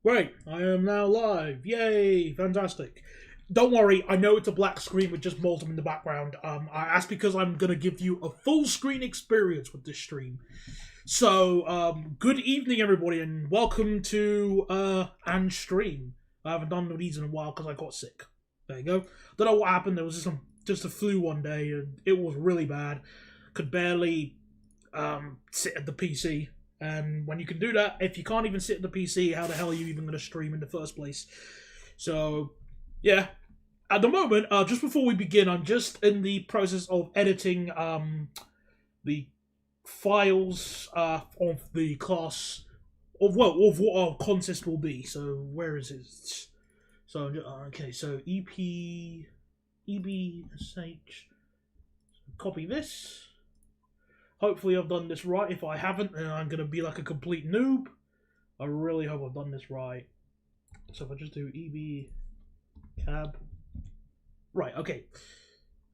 Great, I am now live. Yay, fantastic. Don't worry, I know it's a black screen with just Multum in the background. That's because I'm going to give you a full screen experience with this stream. So, good evening everybody and welcome to, and stream. I haven't done these in a while because I got sick. There you go. Don't know what happened, there was just a flu one day and it was really bad. Could barely, sit at the PC. And when you can do that, if you can't even sit at the PC, how the hell are you even going to stream in the first place? So, yeah. At the moment, just before we begin, I'm just in the process of editing the files of the class, of what our contest will be. So, where is it? So, okay, so EBSH, copy this. Hopefully I've done this right. If I haven't, then I'm going to be like a complete noob. I really hope I've done this right. So if I just do EB cab. Right, okay.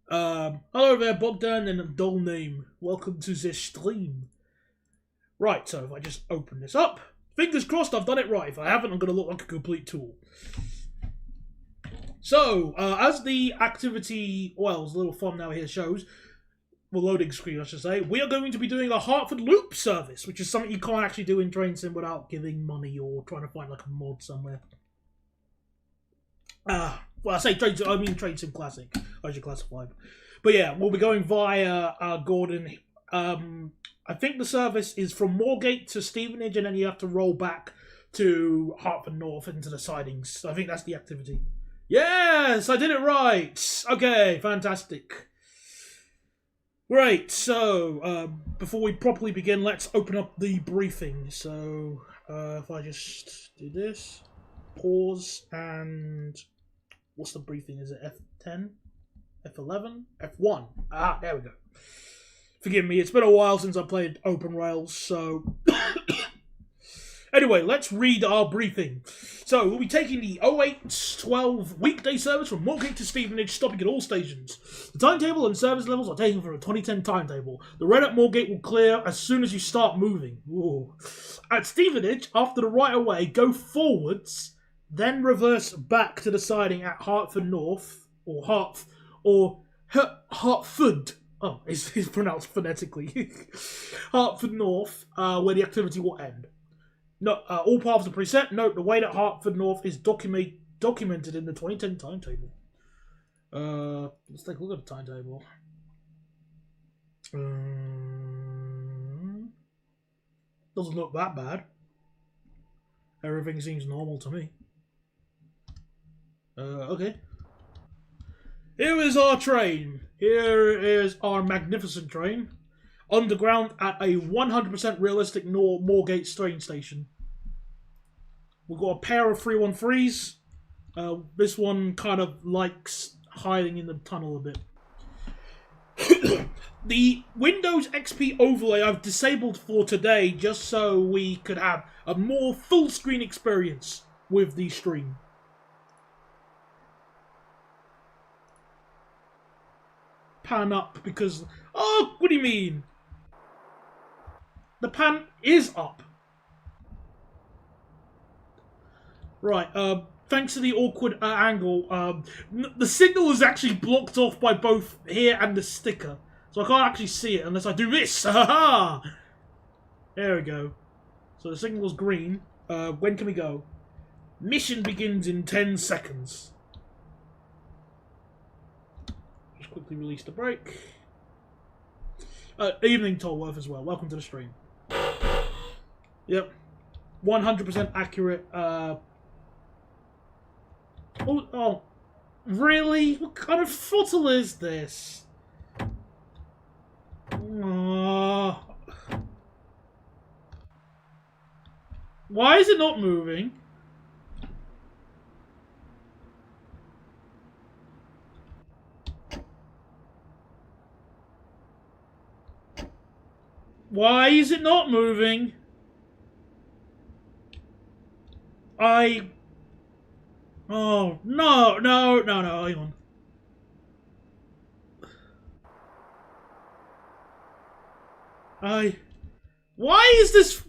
Hello there, Bogdan, and a dull name. Welcome to this stream. Right, so if I just open this up. Fingers crossed I've done it right. If I haven't, I'm going to look like a complete tool. So, as the activity, well, there's a little thumbnail here shows, the loading screen, I should say, we are going to be doing a Hartford loop service, which is something you can't actually do in Train Sim without giving money or trying to find like a mod somewhere. Well, I say Train Sim, I mean Train Sim Classic. I should classify. But yeah, we'll be going via Gordon. I think the service is from Móòrgate to Stevenage, and then you have to roll back to Hartford North into the sidings. I think that's the activity. Yes, I did it right. Okay, fantastic. Great, so, before we properly begin, let's open up the briefing. So, if I just do this, pause, and what's the briefing? Is it F10? F11? F1? Ah, there we go. Forgive me, it's been a while since I played Open Rails, so... Anyway, let's read our briefing. So, we'll be taking the 0812 weekday service from Móòrgate to Stevenage, stopping at all stations. The timetable and service levels are taken from a 2010 timetable. The red at Móòrgate will clear as soon as you start moving. Ooh. At Stevenage, after the right-of-way, go forwards, then reverse back to the siding at Hartford North, or Hartford. Oh, it's pronounced phonetically. Hartford North, where the activity will end. No, all paths are preset. Note, the way that Hartford North is documented in the 2010 timetable. Let's take a look at the timetable. Doesn't look that bad. Everything seems normal to me. Okay. Here is our train. Here is our magnificent train. Underground at a 100% realistic Móòrgate train station. We've got a pair of 313s. This one kind of likes hiding in the tunnel a bit. The Windows XP overlay I've disabled for today just so we could have a more full screen experience with the stream. Pan up because... Oh, what do you mean? The pan is up. Right, thanks to the awkward angle, the signal is actually blocked off by both here and the sticker. So I can't actually see it unless I do this. Ha! There we go. So the signal's green. When can we go? Mission begins in 10 seconds. Just quickly release the brake. Evening, Tolworth, as well. Welcome to the stream. Yep. 100% accurate. Oh, really? What kind of throttle is this? Why is it not moving? Why is it not moving? Oh, no, hang on. Why is this...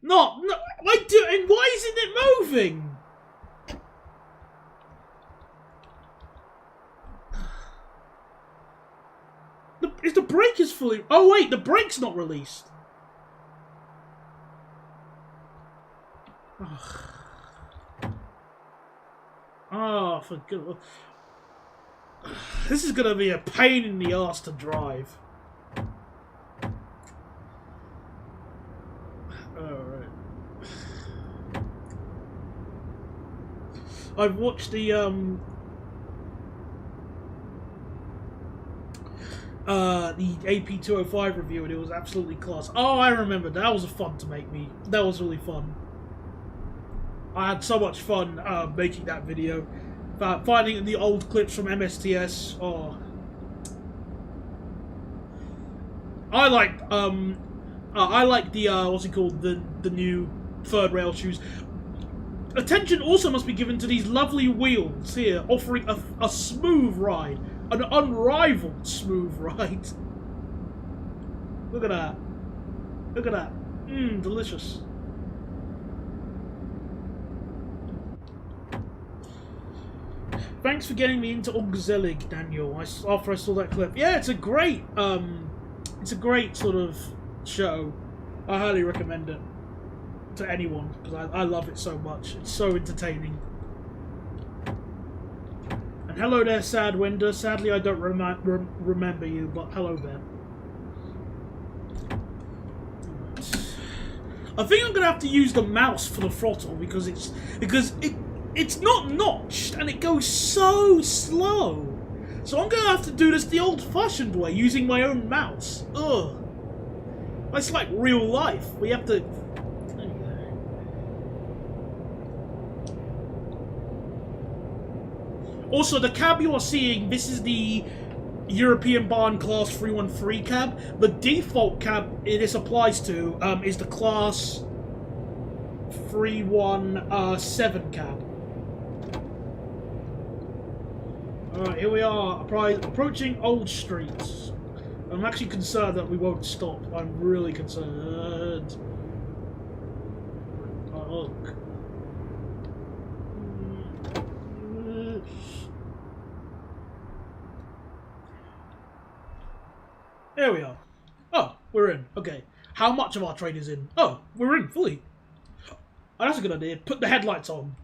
No, I do, and why isn't it moving? Is the brake is fully... Oh wait, the brake's not released. Oh, for good. This is gonna be a pain in the ass to drive. Alright. I've watched the AP205 review and it was absolutely class. Oh, I remember. That was fun to make me. That was really fun. I had so much fun making that video. Finding the old clips from MSTS. Oh. I like the what's it called? The new third rail shoes. Attention also must be given to these lovely wheels here, offering a smooth ride. An unrivaled smooth ride. Look at that. Look at that. Mmm, delicious. Thanks for getting me into Móòrgate, Daniel. After I saw that clip. Yeah, it's a great sort of show. I highly recommend it to anyone because I love it so much. It's so entertaining. And hello there, Sad Winder. Sadly, I don't remember you, but hello there. I think I'm gonna have to use the mouse for the throttle because it's not notched and it goes so slow. So I'm gonna have to do this the old-fashioned way, using my own mouse. Ugh. It's like real life. We have to. Also, the cab you are seeing, this is the European Barn Class 313 cab. The default cab this applies to is the Class 317 cab. Alright, here we are, approaching Old Street. I'm actually concerned that we won't stop. I'm really concerned. Oh, look. There we are. Oh, we're in. Okay. How much of our train is in? Oh, we're in fully. Oh, that's a good idea. Put the headlights on.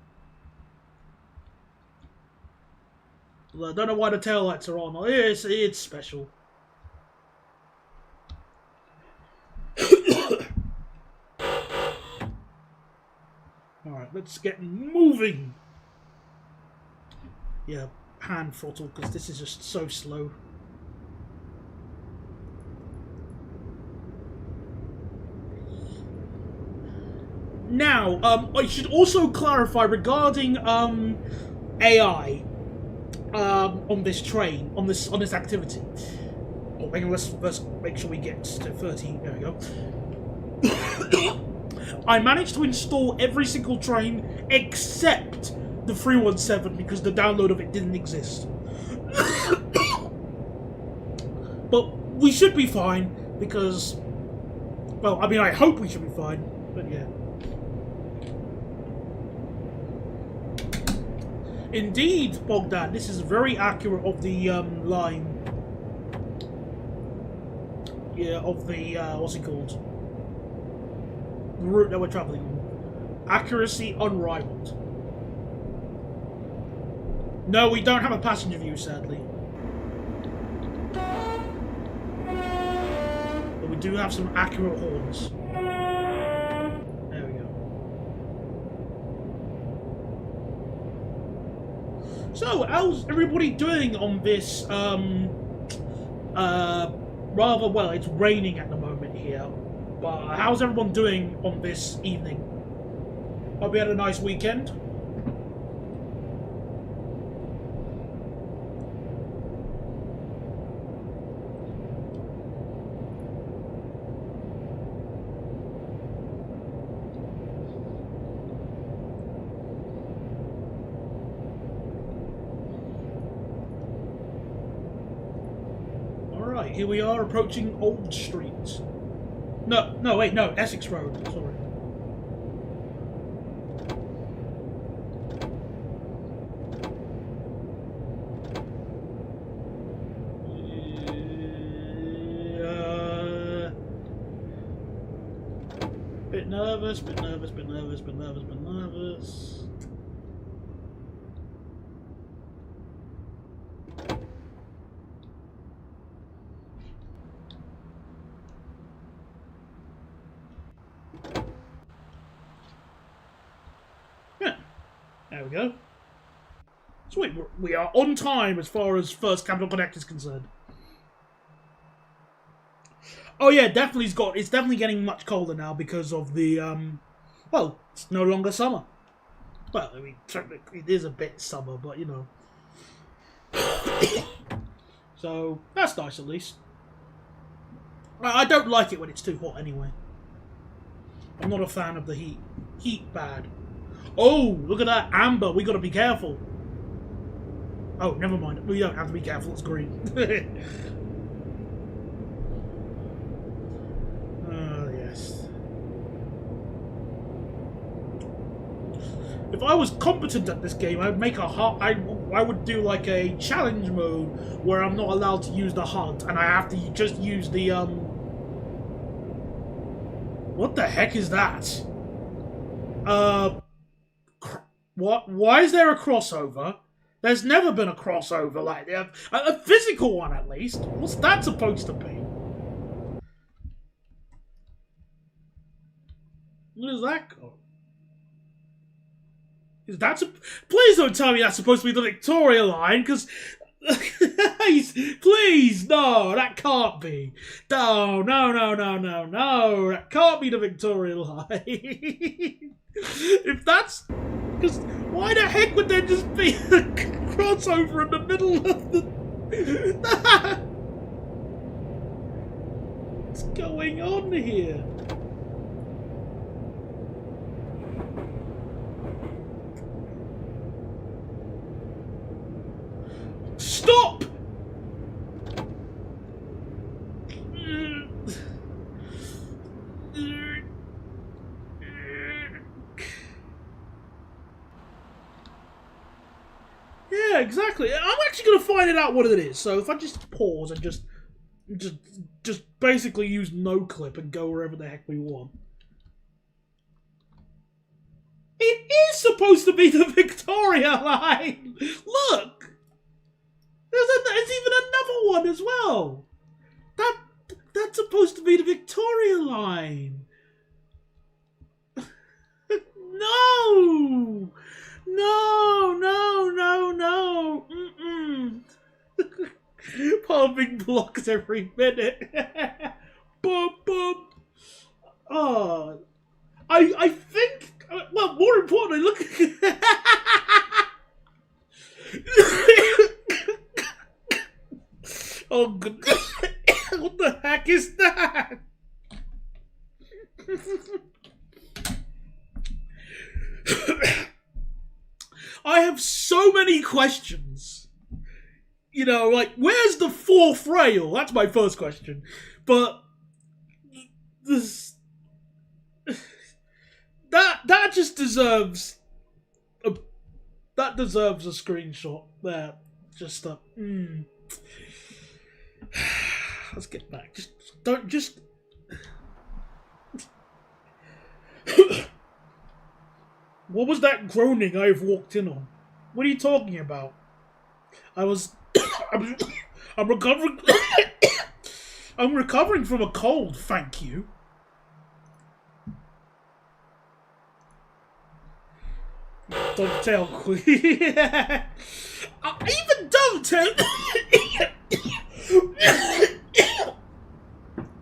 I don't know why the taillights are on. It's special. Alright, let's get moving. Yeah, hand throttle, because this is just so slow. Now, I should also clarify regarding AI on this train, on this activity. Oh, hang on, let's make sure we get to 30. There we go. I managed to install every single train except the 317 because the download of it didn't exist. But we should be fine because, well, I mean, I hope we should be fine, but yeah. Indeed, Bogdan, this is very accurate of the line. Yeah, of the, what's it called? The route that we're travelling on. Accuracy unrivaled. No, we don't have a passenger view, sadly. But we do have some accurate horns. There we go. So, how's everybody doing on this, rather, well, it's raining at the moment here, but how's everyone doing on this evening? Hope you had a nice weekend. Here we are approaching Old Street. No, wait, no, Essex Road, sorry. Bit nervous, bit nervous, bit nervous, bit nervous, bit nervous. Yeah, there we go. Sweet, we are on time as far as First Capital Connect is concerned. Oh yeah, definitely it's definitely getting much colder now because of the, well, it's no longer summer. Well, I mean, it is a bit summer, but you know. So, that's nice at least. I don't like it when it's too hot anyway. I'm not a fan of the heat. Heat bad. Oh, look at that, amber, we gotta be careful. Oh, never mind, we don't have to be careful, it's green. If I was competent at this game, I'd make I would do like a challenge mode where I'm not allowed to use the HUD and I have to just use the What the heck is that? What? Why is there a crossover? There's never been a crossover like that. A physical one at least. What's that supposed to be? What is that called? Is that please don't tell me that's supposed to be the Victoria line, because please, no, that can't be. No, that can't be the Victoria line. If that's, because why the heck would there just be a crossover in the middle of the? What's going on here? Stop! Yeah, exactly. I'm actually going to find out what it is. So if I just pause and just basically use no clip and go wherever the heck we want. It is supposed to be the Victoria line. Look. There's even another one as well. That's supposed to be the Victoria line. No! No! Pumping blocks every minute. Boom, boom. Oh, I think. Well, more importantly, look. Oh, good. What the heck is that? I have so many questions. You know, like, where's the fourth rail? That's my first question. But this that just deserves a screenshot there. Just let's get back. Just What was that groaning I've walked in on? What are you talking about? I'm recovering. I'm recovering from a cold, thank you. Dovetail Queen. Even Dovetail.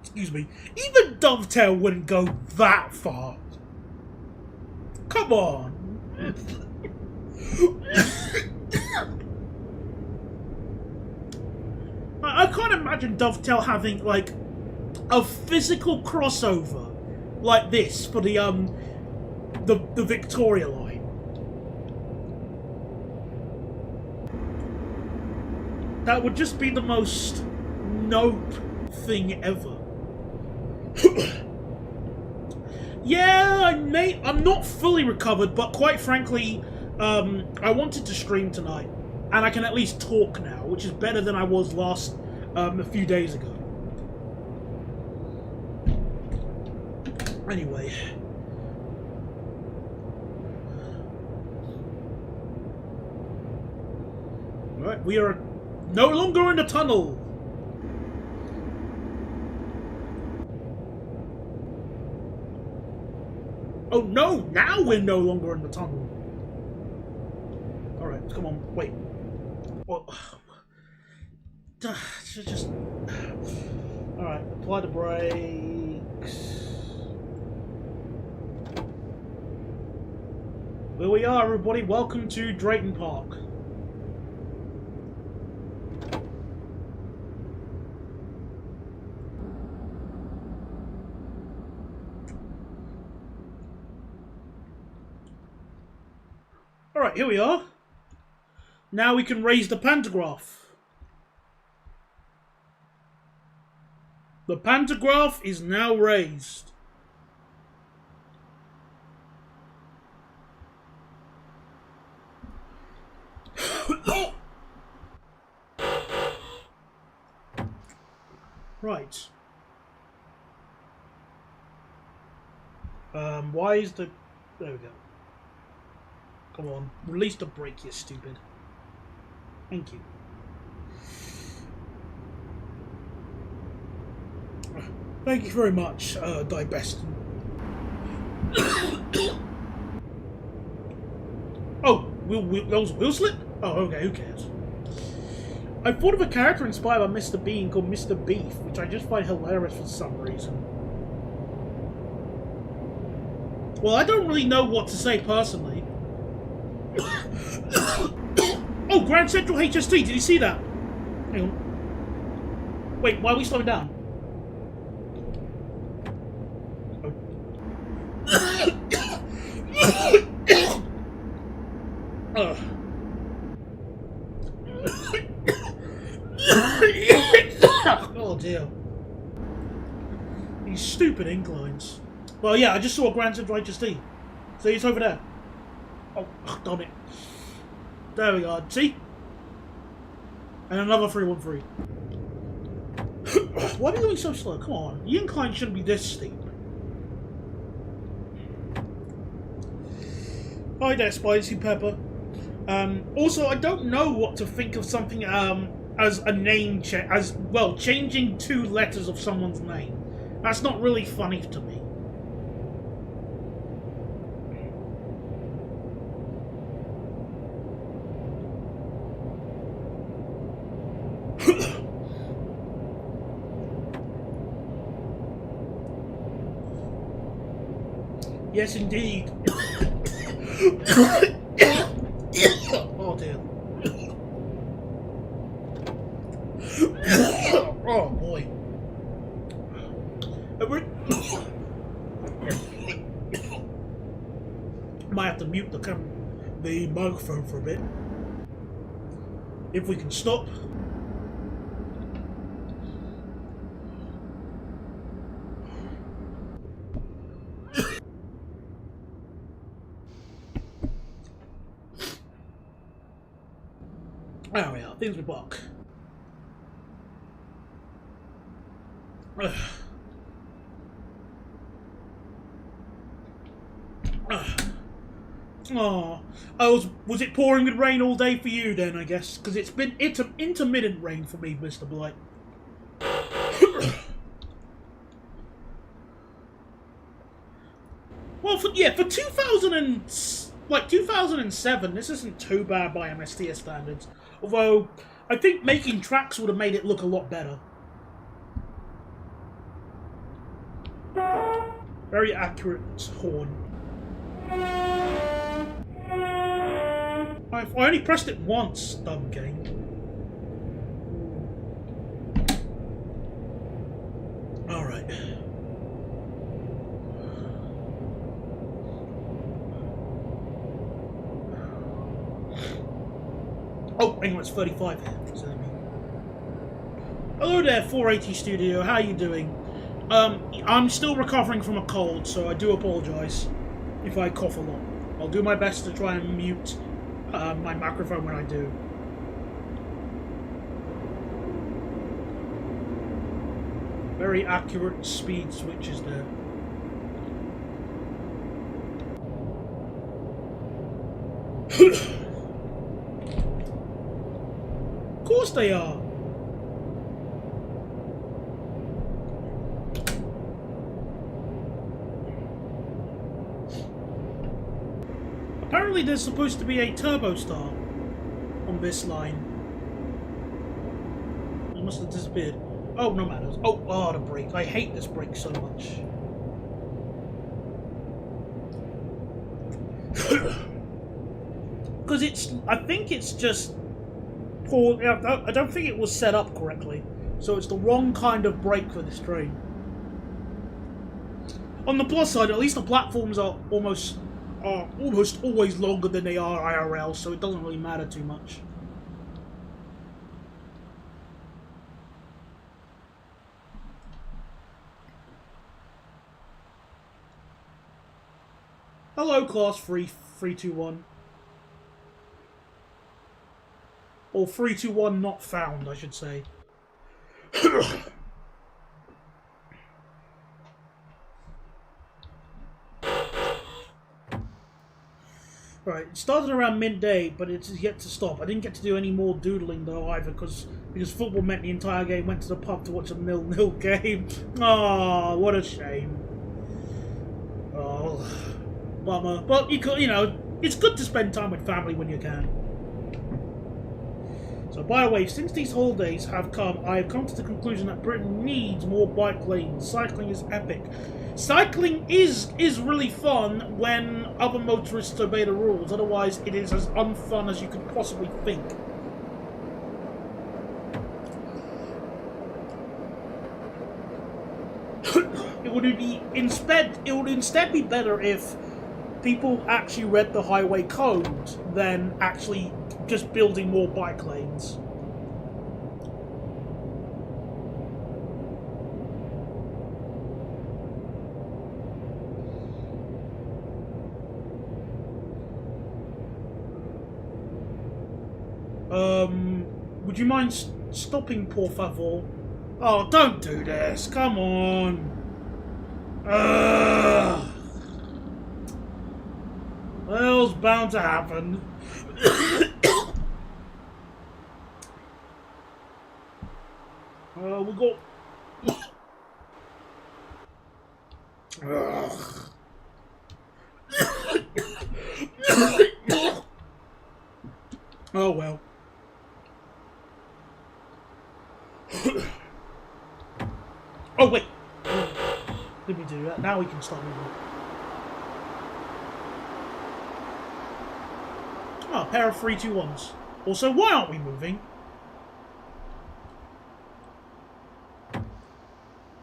Excuse me. Even Dovetail wouldn't go that far. Come on. I can't imagine Dovetail having like a physical crossover like this for the Victoria line. That would just be the most nope thing ever. Yeah, I'm not fully recovered, but quite frankly, I wanted to stream tonight, and I can at least talk now, which is better than I was a few days ago. Anyway. Alright, we are no longer in the tunnel. Oh no, now we're no longer in the tunnel. Alright, come on, wait. Well, just... Alright, apply the brakes. Here we are, everybody. Welcome to Drayton Park. Alright, here we are. Now we can raise the pantograph. The pantograph is now raised. Right. Why is the... There we go. Come on. Release the brake, you stupid. Thank you. Thank you very much, Dibeston. Oh, that was a wheel slip? Oh, okay, who cares? I thought of a character inspired by Mr. Bean called Mr. Beef, which I just find hilarious for some reason. Well, I don't really know what to say personally. Oh, Grand Central HST, did you see that? Hang on. Wait, why are we slowing down? Oh dear. These stupid inclines. Well, yeah, I just saw a Grand Central HST. See, it's over there. Oh, darn it. There we go. See? And another 313. Why are you going so slow? Come on. The incline shouldn't be this steep. Hi there, Spicy Pepper. Also, I don't know what to think of something as a name change, as well, changing 2 letters of someone's name. That's not really funny to me. Yes, indeed. Oh dear. Oh boy. Might have to mute the microphone for a bit. If we can stop. There we are, things will work. Oh, was it pouring with rain all day for you then, I guess? Because it's been intermittent rain for me, Mr. Blight. Well, for 2007, this isn't too bad by MSTS standards. Although, I think making tracks would have made it look a lot better. Very accurate horn. I only pressed it once, dumb game. Alright. Oh, hang on, it's 35 here. Hello there, 480 Studio. How are you doing? I'm still recovering from a cold, so I do apologise if I cough a lot. I'll do my best to try and mute my microphone when I do. Very accurate speed switches there. Of course they are. Apparently there's supposed to be a turbo start on this line. It must have disappeared. Oh, no matters. Oh, the brake. I hate this brake so much. Because I think it's just poor. I don't think it was set up correctly. So it's the wrong kind of brake for this train. On the plus side, at least the platforms are almost always longer than they are IRL, so it doesn't really matter too much. Hello, Class 321. Or 321 not found, I should say. Right, it started around midday, but it's yet to stop. I didn't get to do any more doodling though either, because football meant the entire game went to the pub to watch a 0-0 game. Oh, what a shame. Oh, bummer. But you know, it's good to spend time with family when you can. So, by the way, since these holidays have come, I have come to the conclusion that Britain needs more bike lanes. Cycling is epic. Cycling is really fun when other motorists obey the rules. Otherwise, it is as unfun as you could possibly think. It would instead be better if people actually read the highway code than actually just building more bike lanes. Would you mind stopping, por favor? Oh, don't do this. Come on. Well, it's bound to happen. We got... Oh, well. Oh, wait. Let me do that. Now we can start moving. Oh, a pair of 321s. Also, why aren't we moving?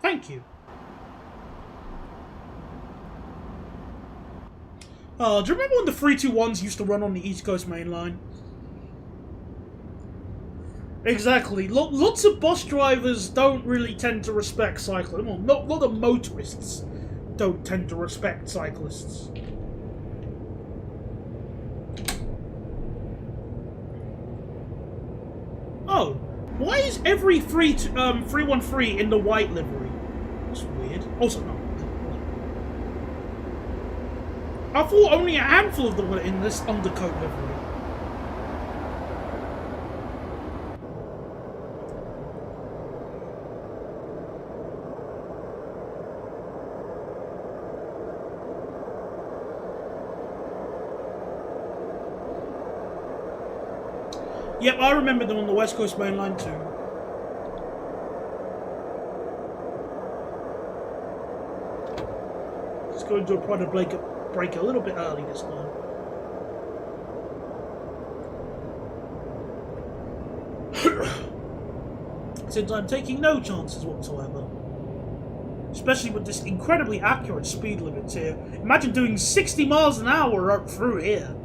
Thank you. Do you remember when the 321s used to run on the East Coast Main Line? Exactly. Lots of bus drivers don't really tend to respect cyclists. Well, a lot of motorists don't tend to respect cyclists. Oh, why is every 313 in the white livery? That's weird. Also, no. I thought only a handful of them were in this undercoat livery. Yep, I remember them on the West Coast Main Line too. Let's go into a product break a little bit early this time. Since I'm taking no chances whatsoever. Especially with this incredibly accurate speed limits here. Imagine doing 60 miles an hour up through here.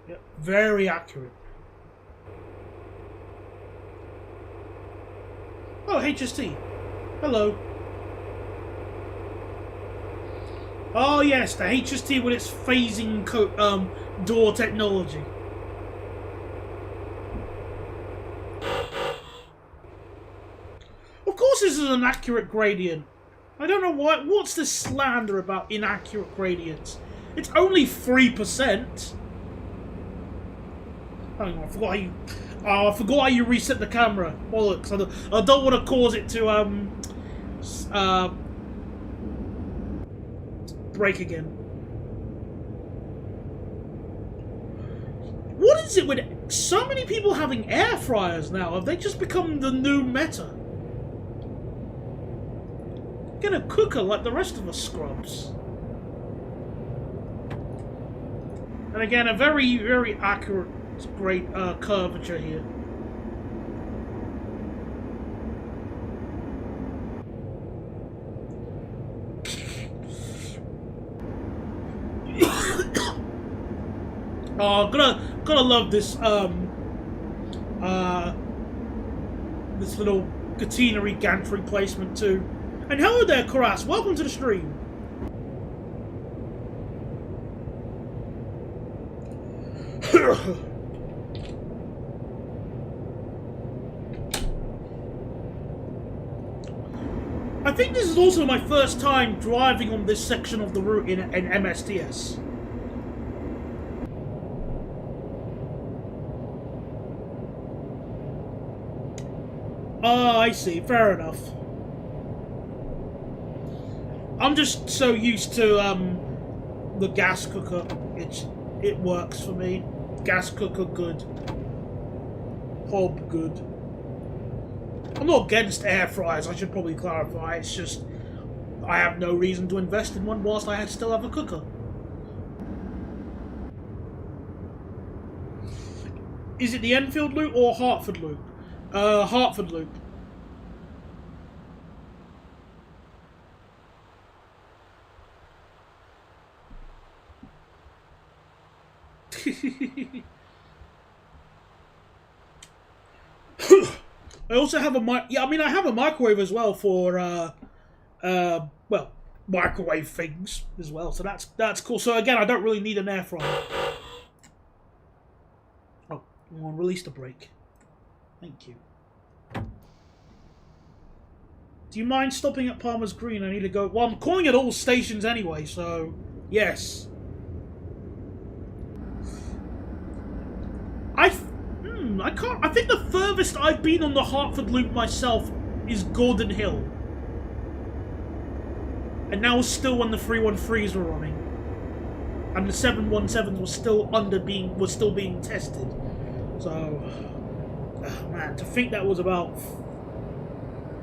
Yep, very accurate. Oh, HST. Hello. Oh yes, the HST with its phasing door technology. Of course this is an accurate gradient. I don't know why. What's this slander about inaccurate gradients? It's only 3%. Hang on, I forgot how you. I forgot how you reset the camera. Bollocks! I don't want to cause it to break again. What is it with so many people having air fryers now? Have they just become the new meta? Get a cooker like the rest of us scrubs. And again, a very, very accurate, great curvature here. Oh, gotta love this this little catenary gantry placement too. And hello there, Karas. Welcome to the stream. I think this is also my first time driving on this section of the route in MSTS. Oh, I see. Fair enough. I'm just so used to the gas cooker. It works for me. Gas cooker good. Hob good. I'm not against air fryers, I should probably clarify. It's just I have no reason to invest in one whilst I still have a cooker. Is it the Enfield loop or Hartford loop? Hartford loop. I also have I have a microwave as well for well, microwave things as well. So that's cool. So again, I don't really need an air fryer. Oh, I'm gonna release the brake. Thank you. Do you mind stopping at Palmer's Green? I need to go. Well, I'm calling it all stations anyway, so yes. I think the furthest I've been on the Hartford loop myself is Gordon Hill. And now still when the 313s were running. And the 717s were still being tested. So man, to think that was about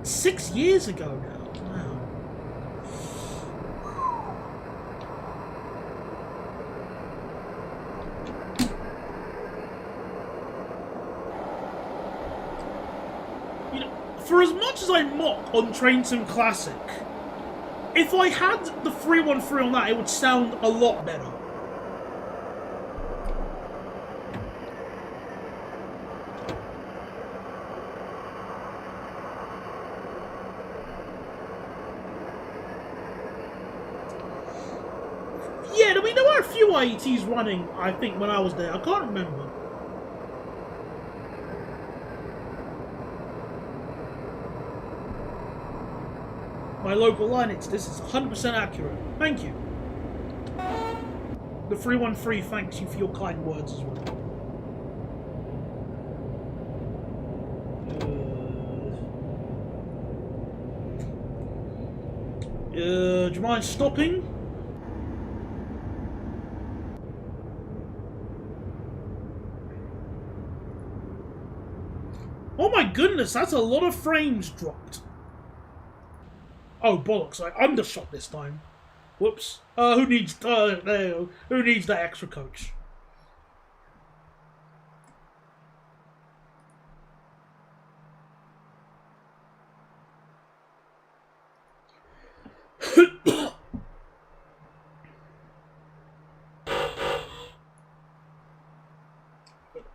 6 years ago now. Wow. For as much as I mock on Train Sim Classic, if I had the 313 on that, it would sound a lot better. Yeah, I mean, there were a few IETs running, I think, when I was there. I can't remember. My local line, this is 100% accurate. Thank you. The 313 thanks you for your kind words as well. Do you mind stopping? Oh my goodness, that's a lot of frames dropped. Oh bollocks! I undershot this time. Whoops. Who needs that extra coach?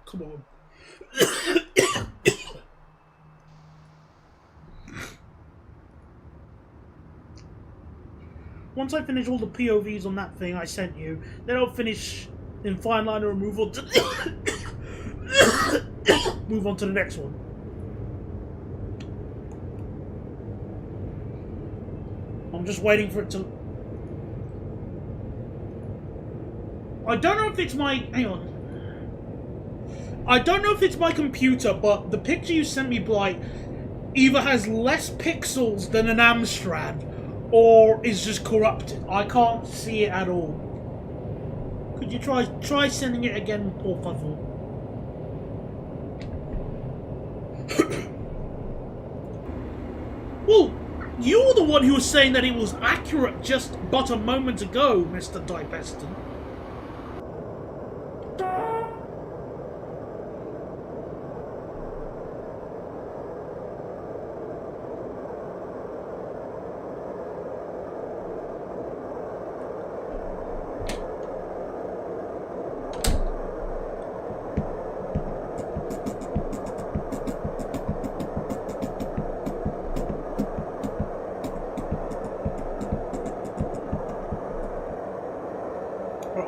Come on. once I finish all the POVs on that thing I sent you, then I'll finish in fine line and move on to move on to the next one. I'm just waiting for it to. I don't know if it's my. Hang on. I don't know if it's my computer, but the picture you sent me, Blight, either has less pixels than an Amstrad, or is just corrupted. I can't see it at all. Could you try sending it again, por favor? Well, you're the one who was saying that it was accurate just but a moment ago, Mr. Dipeston.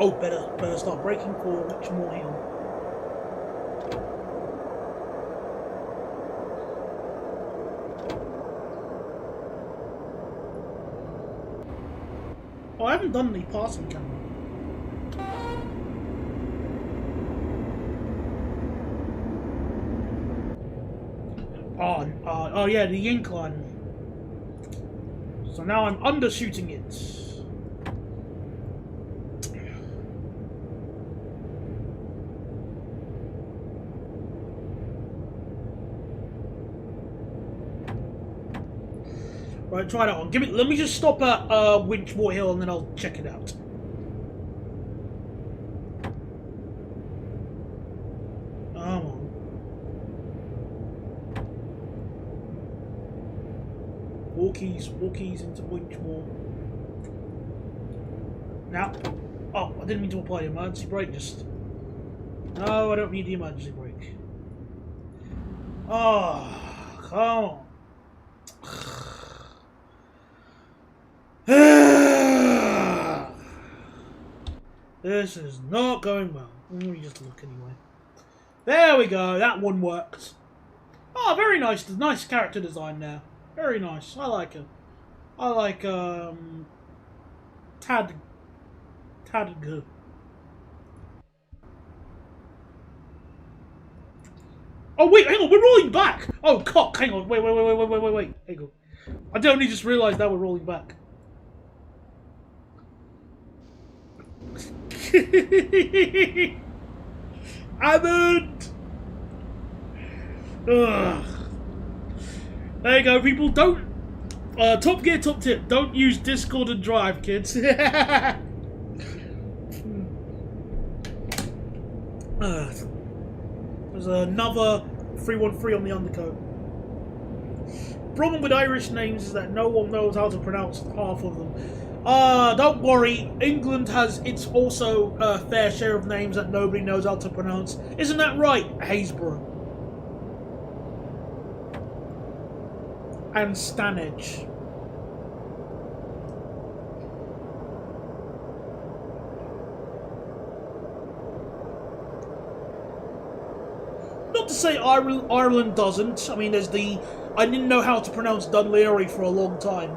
Oh, better start braking for much more hill. Oh, I haven't done the passing camera. Oh yeah, the incline. So now I'm undershooting it. Right, try that on. Let me just stop at Winchmore Hill and then I'll check it out. Come on. Walkies into Winchmore. Now. Oh, I didn't mean to apply the emergency brake, just. No, I don't need the emergency brake. Oh, come on. This is not going well. Let me just look anyway. There we go. That one worked. Oh, very nice. Nice character design there. Very nice. I like it. I like Tad good. Oh wait, hang on. We're rolling back. Oh cock. Hang on. Wait. Hang on. I only just realised that we're rolling back. Hammond! Ugh. There you go, people. Don't. Top Gear top tip. Don't use Discord and Drive, kids. There's another 313 on the undercoat. Problem with Irish names is that no one knows how to pronounce half of them. Don't worry, England has its also fair share of names that nobody knows how to pronounce. Isn't that right, Haysborough? And Stanage. Not to say Ireland doesn't. I mean, there's the... I didn't know how to pronounce Dunleary for a long time.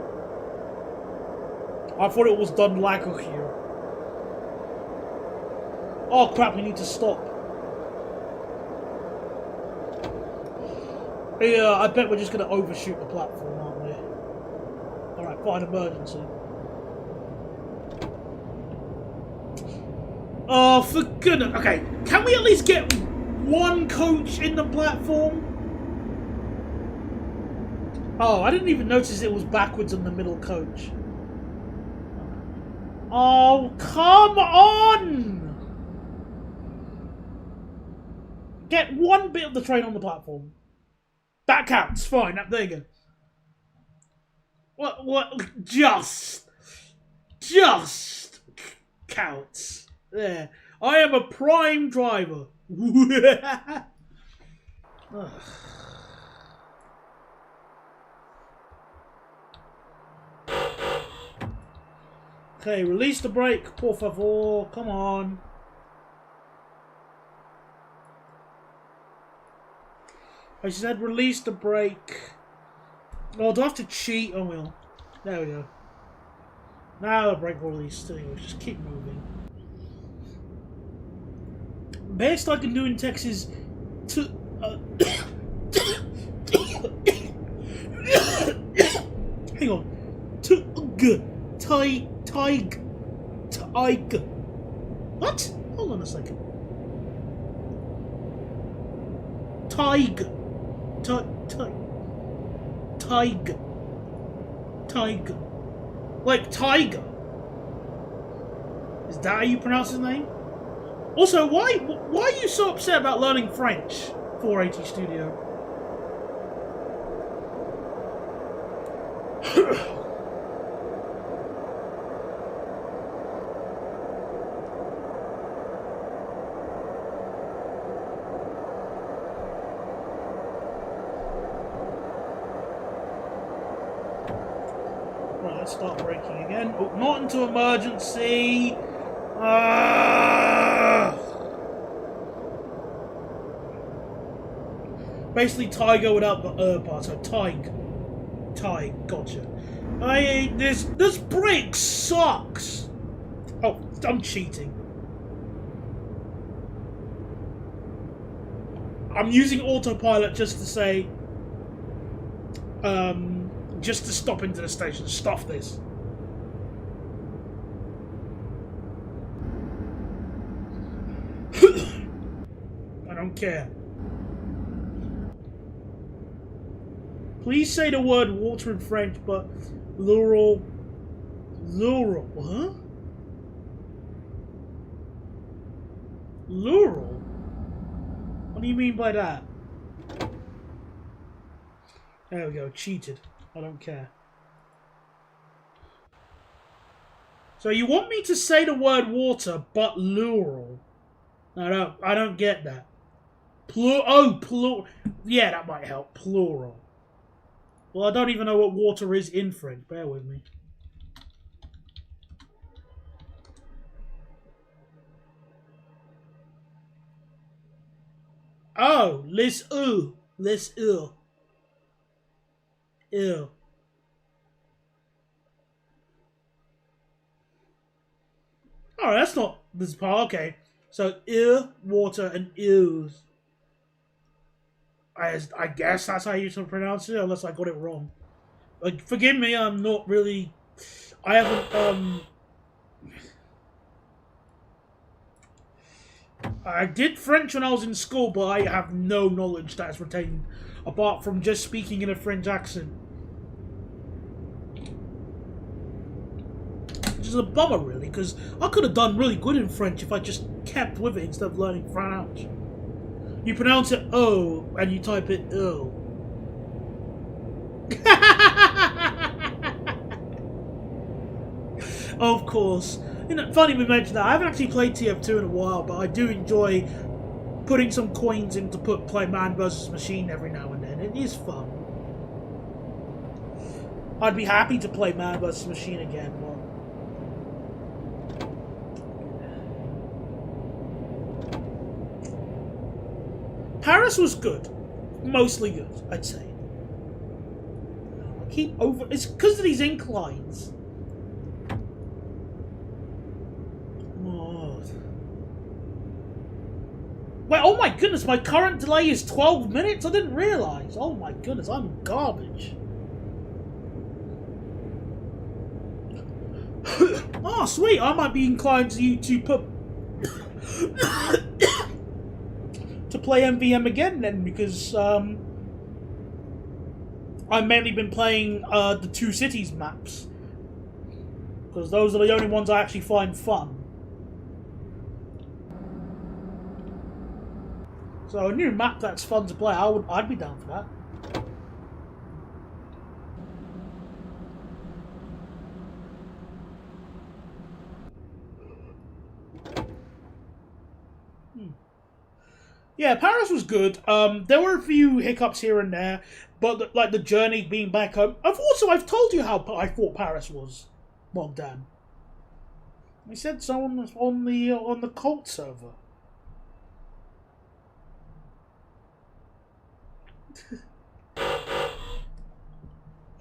I thought it was Dunlago here. Oh crap, we need to stop. Yeah, I bet we're just going to overshoot the platform, aren't we? Alright, fine, emergency. Oh, for goodness. Okay, can we at least get one coach in the platform? Oh, I didn't even notice it was backwards in the middle coach. Oh, come on! Get one bit of the train on the platform. That counts. Fine. There you go. What? Just counts. There. I am a prime driver. Okay, release the brake, por favor. Come on. I said release the brake. Oh, do I have to cheat? Oh, well. There we go. Now the brake will release. Just keep moving. Best I can do in text is to... hang on. Tig. What? Hold on a second. Tig. Like tiger. Is that how you pronounce his name? Also, why are you so upset about learning French? 480 Studio. Right, let's start braking again. Oh, not into emergency. Basically, Tiger without the part. So Tig, gotcha. This brake sucks. Oh, I'm cheating. I'm using autopilot just to say, just to stop into the station. Stop this. I don't care. Please say the word water in French, but Lural, huh? Lural? What do you mean by that? There we go, cheated. I don't care. So you want me to say the word water, but Lural? No, I don't get that. Plural. Yeah, that might help. Plural. Well, I don't even know what water is in French. Bear with me. Oh, les eaux. Les eaux. Ew. Oh, that's not this part. Okay. So, water, and ews. I guess that's how you should pronounce it, unless I got it wrong. Like, forgive me, I'm not really... I haven't, I did French when I was in school, but I have no knowledge that's retained, apart from just speaking in a French accent. Which is a bummer, really, because I could have done really good in French if I just kept with it instead of learning French. You pronounce it O, and you type it O. Of course. You know, funny we mentioned that. I haven't actually played TF2 in a while, but I do enjoy putting some coins in to play Man vs. Machine every now and then. It is fun. I'd be happy to play Man vs. Machine again, but... Paris was good. Mostly good, I'd say. I keep over... It's because of these inclines. Oh. Wait, oh my goodness, my current delay is 12 minutes? I didn't realise. Oh my goodness, I'm garbage. Oh, sweet. I might be inclined to put... to play MVM again then, because I've mainly been playing the Two Cities maps, because those are the only ones I actually find fun. So a new map that's fun to play, I'd be down for that. Yeah, Paris was good. There were a few hiccups here and there, but like the journey being back home. I've told you how I thought Paris was, Bogdan. He said so on the cult server.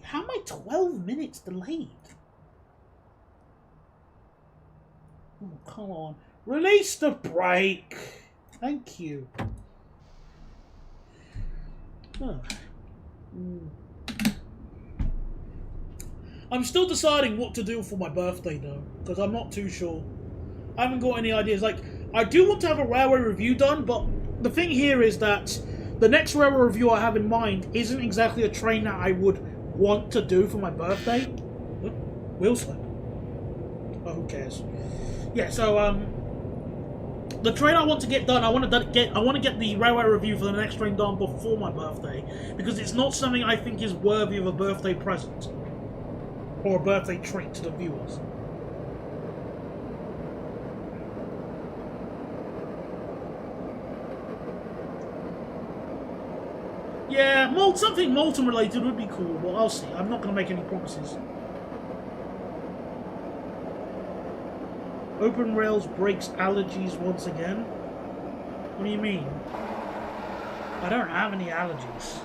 How am I 12 minutes delayed? Oh, come on. Release the brake! Thank you. Huh. I'm still deciding what to do for my birthday though, because I'm not too sure. I haven't got any ideas. Like, I do want to have a railway review done, but the thing here is that the next railway review I have in mind isn't exactly a train that I would want to do for my birthday. Wheel slip. Oh, who cares? Yeah, so the train I want to get done, I want to get the railway review for the next train done before my birthday, because it's not something I think is worthy of a birthday present or a birthday treat to the viewers. Yeah, something Molten related would be cool, but I'll see. I'm not going to make any promises. Open rails breaks allergies once again? What do you mean? I don't have any allergies.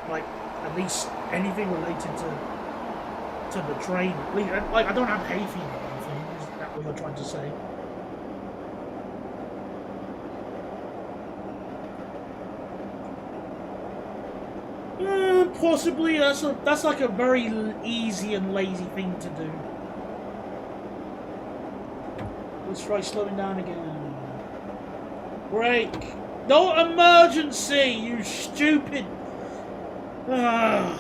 Like, at least anything related to the train. At least, like, I don't have hay fever or anything. Is that what you're trying to say? Possibly. That's like a very easy and lazy thing to do. Let's try slowing down again. Brake. No emergency, you stupid. Ah.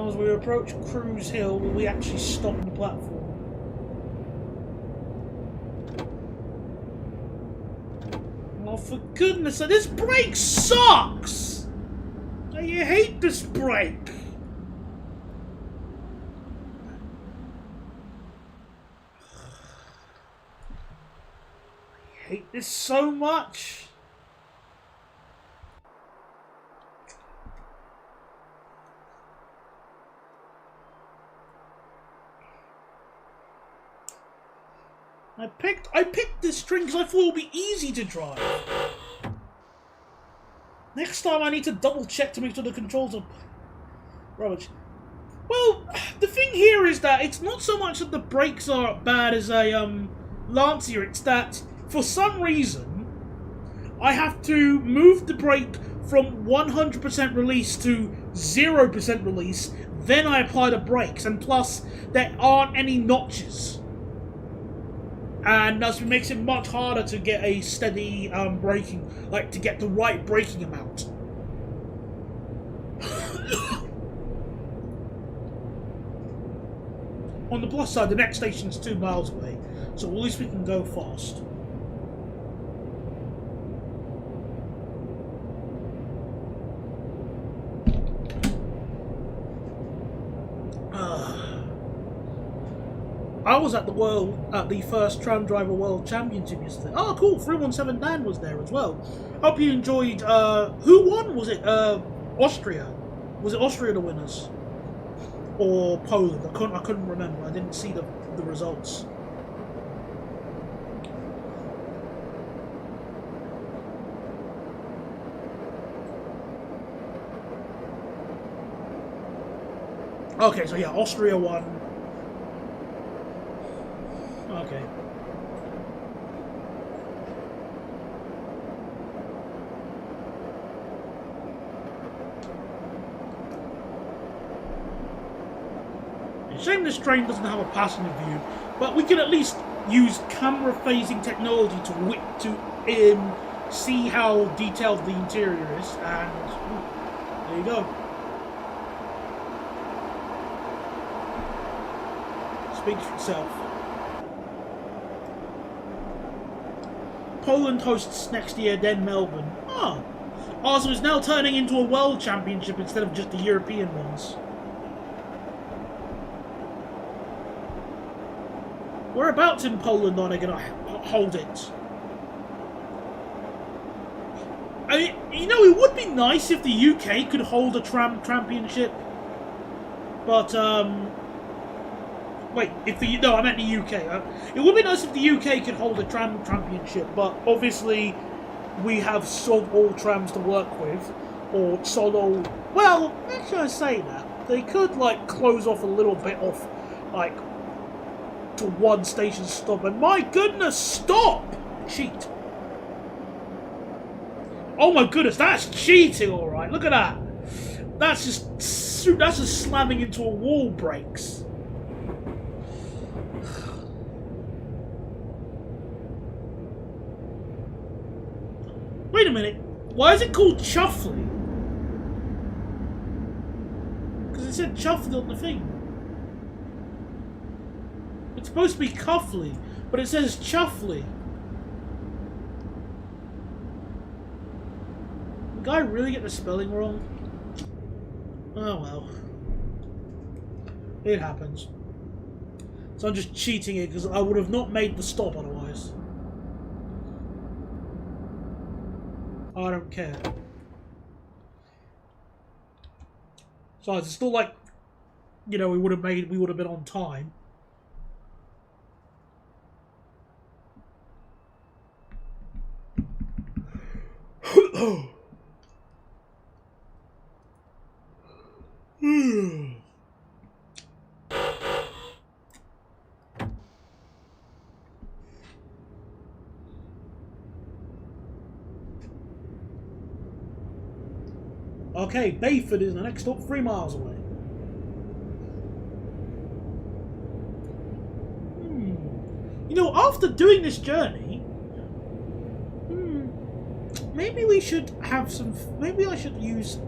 As we approach Cruise Hill, will we actually stop on the platform? Oh, for goodness sake, this brake sucks! I hate this brake! I hate this so much! I picked this string because I thought it would be easy to drive. Next time I need to double check to make sure the controls are rubbish. Well, the thing here is that it's not so much that the brakes are bad as a Lancia, it's that for some reason I have to move the brake from 100% release to 0% release, then I apply the brakes, and plus there aren't any notches. And thus it makes it much harder to get a steady braking, like to get the right braking amount. On the plus side, the next station's 2 miles away, so at least we can go fast. I was at the first Tram Driver World Championship yesterday. Oh, cool! 317 Dan was there as well. Hope you enjoyed. Who won? Was it Austria? Was it Austria the winners, or Poland? I couldn't remember. I didn't see the results. Okay, so yeah, Austria won. Okay. Shame this train doesn't have a passenger view, but we can at least use camera phasing technology to see how detailed the interior is, and there you go. Speaks for itself. Poland hosts next year, then Melbourne. Oh, so it's now turning into a world championship instead of just the European ones. Whereabouts in Poland are they going to hold it? I mean, you know, it would be nice if the UK could hold a championship. But, wait, no, I meant the UK. It would be nice if the UK could hold a championship, but obviously we have all trams to work with, or all. Well, actually, I say that they could like close off a little bit off, like to one station stop. And my goodness, stop! Cheat. Oh my goodness, that's cheating, all right. Look at that. That's just slamming into a wall brakes. Wait a minute. Why is it called Chuffley? Because it said Chuffley on the thing. It's supposed to be Cuffley, but it says Chuffley. Did the guy really get the spelling wrong? Oh well. It happens. So I'm just cheating it because I would have not made the stop otherwise. I don't care. So it's still like, you know, we would have been on time. Okay, Bayford is the next stop, 3 miles away. You know, after doing this journey, maybe we should have some. Maybe I should use.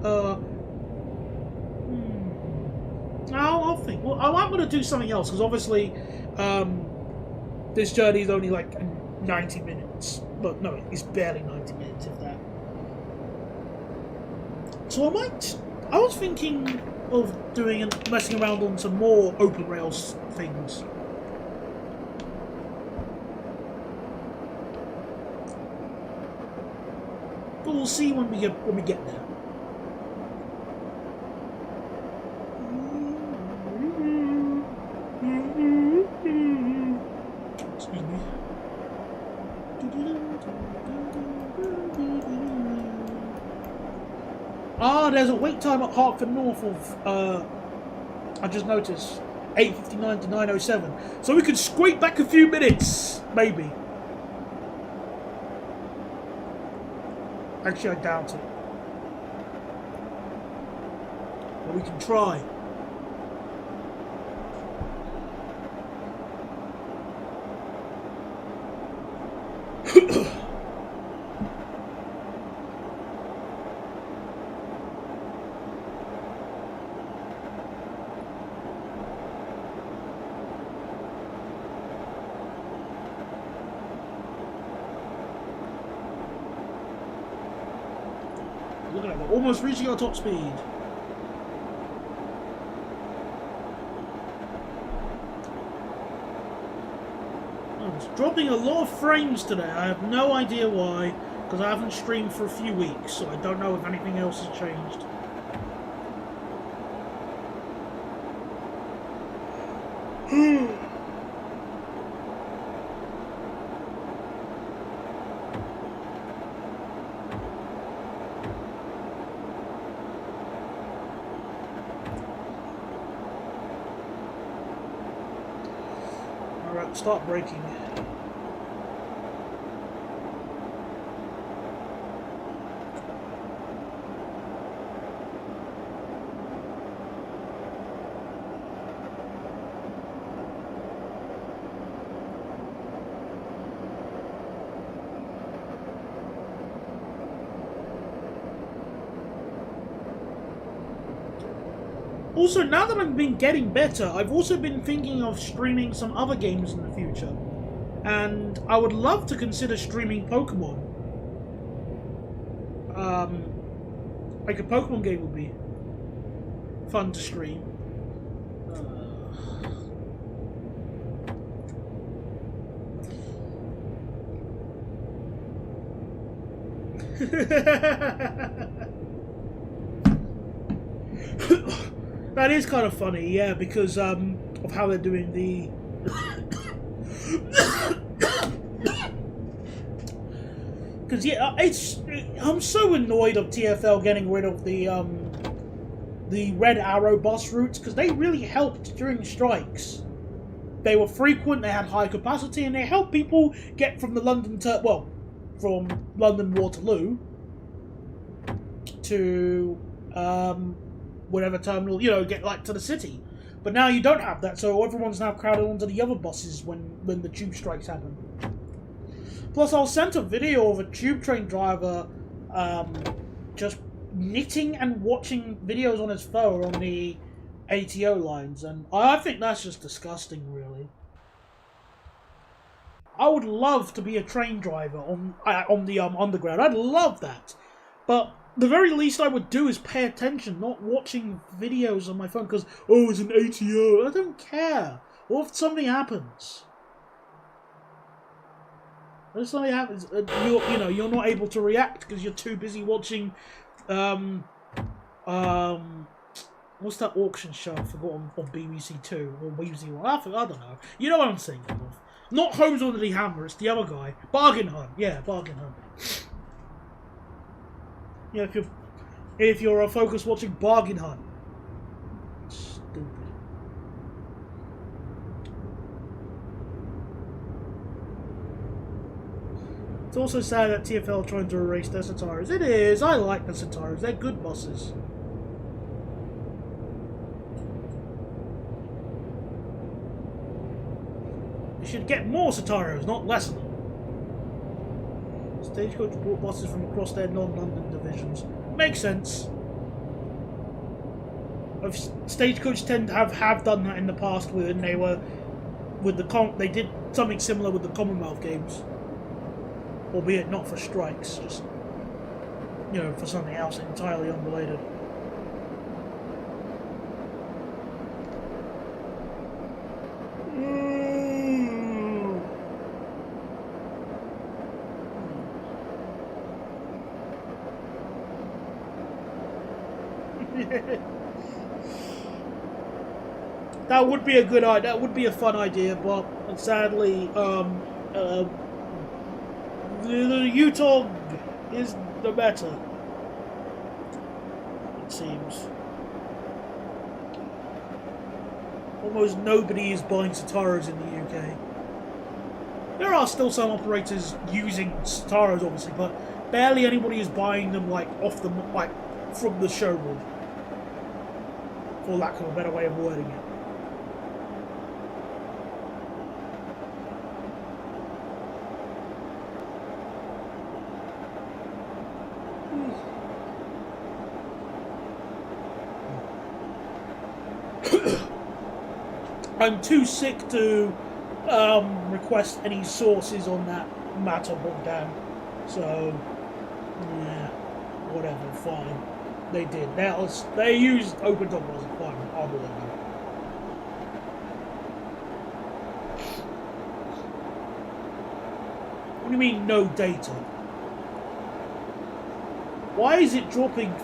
I'll think. Well, I'm going to do something else because obviously, this journey is only like 90 minutes. But no, it's barely 90 minutes, if that. So I was thinking of doing and messing around on some more open rails things. But we'll see when we get there. Excuse me. Ah, there's a wait time at Hertford North of, I just noticed, 8:59 to 9:07. So we could squeak back a few minutes, maybe. Actually, I doubt it. But we can try. Look at that, we're almost reaching our top speed. Oh, it's dropping a lot of frames today. I have no idea why, because I haven't streamed for a few weeks, so I don't know if anything else has changed. Alright, start braking. Also, now that I've been getting better, I've also been thinking of streaming some other games in the future. And I would love to consider streaming Pokemon. Like a Pokemon game would be fun to stream. That is kind of funny, yeah, because of how they're doing the. Because yeah, I'm so annoyed of TFL getting rid of the Red Arrow bus routes because they really helped during strikes. They were frequent, they had high capacity, and they helped people get from the from London Waterloo to whatever terminal, get like to the city. But now you don't have that, so everyone's now crowded onto the other buses when the tube strikes happen. Plus, I was sent a video of a tube train driver just knitting and watching videos on his phone on the ATO lines, and I think that's just disgusting, really. I would love to be a train driver on the underground. I'd love that, but the very least I would do is pay attention, not watching videos on my phone because it's an ATO. I don't care. What if something happens? If something happens, you're not able to react because you're too busy watching. What's that auction show? I forgot on BBC Two or BBC One. I don't know. You know what I'm thinking of. Not Holmes Under the Hammer. It's the other guy. Bargain Hunt. Yeah, Bargain Hunt. Yeah, if you're focused watching Bargain Hunt. Stupid. It's also sad that TFL trying to erase their Centaurs. It is. I like the Centaurs. They're good buses. You should get more Centaurs, not less of them. Stagecoach brought buses from across their non-London divisions. Makes sense. Stagecoach tend to have done that in the past when they were they did something similar with the Commonwealth Games, albeit not for strikes, just for something else entirely unrelated. That would be a good idea. That would be a fun idea, but sadly, the Utah is the better. It seems. Almost nobody is buying Centaurs in the UK. There are still some operators using Centaurs, obviously, but barely anybody is buying them from the showroom. For lack of a better way of wording it. I'm too sick to request any sources on that matter, Bogdan. So, yeah, whatever, fine. They did. They used open top was fine. I'll believe them. What do you mean no data? Why is it dropping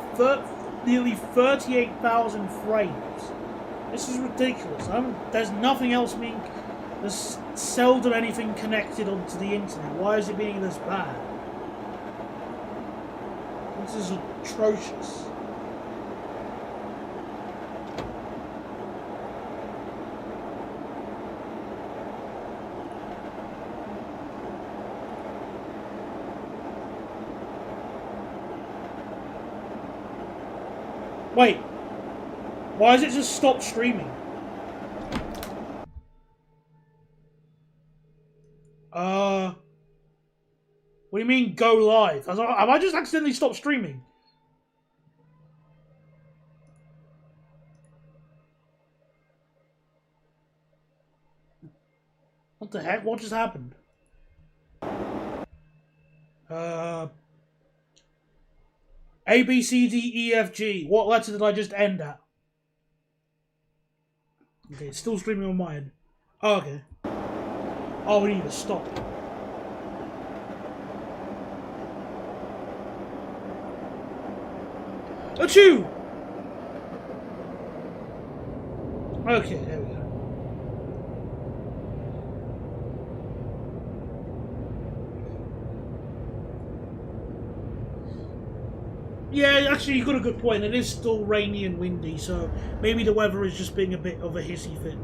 nearly 38,000 frames? This is ridiculous. There's nothing else there's seldom anything connected onto the internet. Why is it being this bad? This is atrocious. Wait. Why has it just stopped streaming? What do you mean go live? Have I just accidentally stopped streaming? What the heck? What just happened? A, B, C, D, E, F, G. What letter did I just end at? Okay, it's still streaming on my end. Oh, okay. Oh, we need to stop. Achoo! Okay, there we go. Yeah, actually, you got a good point. It is still rainy and windy, so maybe the weather is just being a bit of a hissy fit.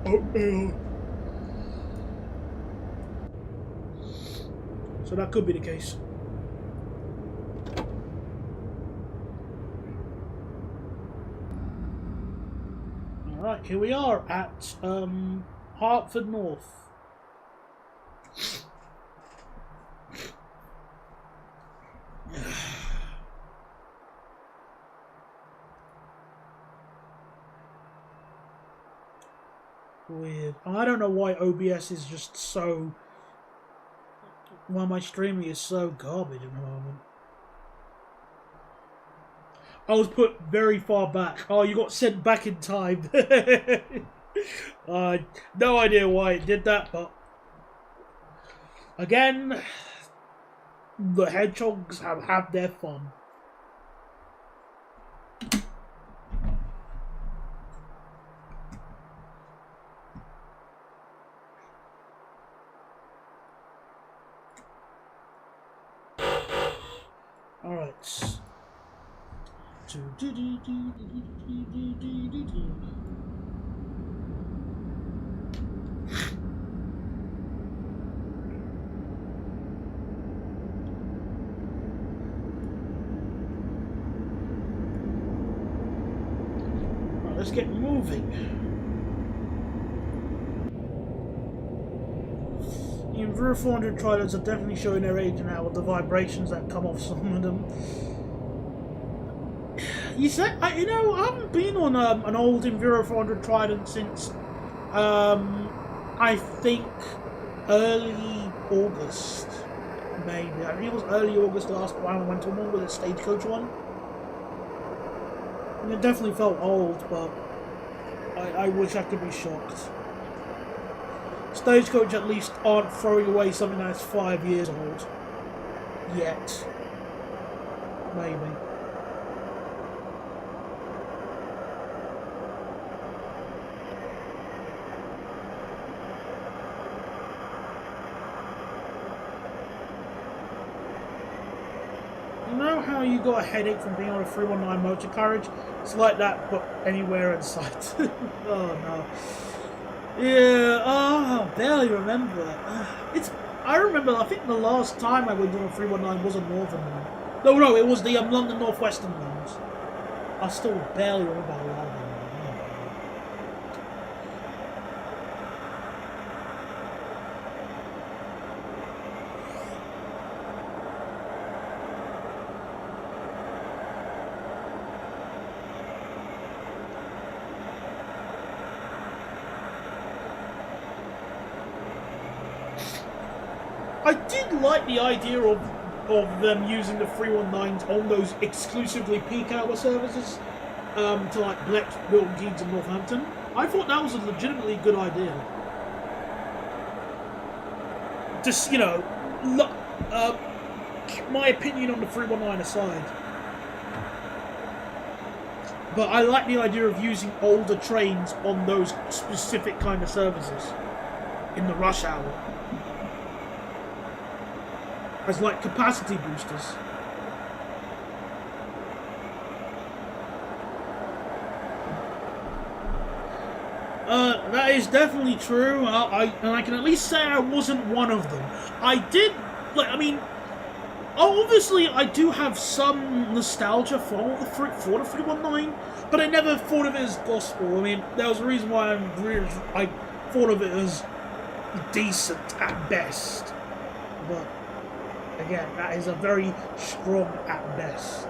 Oh, so that could be the case. Alright, here we are at Hartford North. Weird. I don't know why OBS is just so... Why my streaming is so garbage at the moment. I was put very far back. Oh, you got sent back in time. No idea why it did that, but... Again, the hedgehogs have had their fun. Alright. Let's get moving. The Enviro 400 Tridents are definitely showing their age now with the vibrations that come off some of them. You said, I haven't been on an old Enviro 400 Trident since, I think, early August, maybe. I think it was early August last time I went to one with a Stagecoach one. And it definitely felt old, but I wish I could be shocked. Stagecoach at least aren't throwing away something that's 5 years old. Yet. Maybe. You know how you got a headache from being on a 319 motor carriage? It's like that, but anywhere in sight. Oh no. Yeah, I barely remember. I remember, I think the last time I went on a 319 was a northern one. No, it was the London Northwestern ones. I still barely remember a lot of them. I did like the idea of them using the 319s on those exclusively peak hour services to like Blex, Milton Keynes and Northampton. I thought that was a legitimately good idea. Just, my opinion on the 319 aside. But I like the idea of using older trains on those specific kind of services in the rush hour. As like capacity boosters. That is definitely true. And I can at least say I wasn't one of them. I did, obviously I do have some nostalgia for the 319, but I never thought of it as gospel. I mean, there was a reason why I thought of it as decent at best. But again, that is a very strong at best.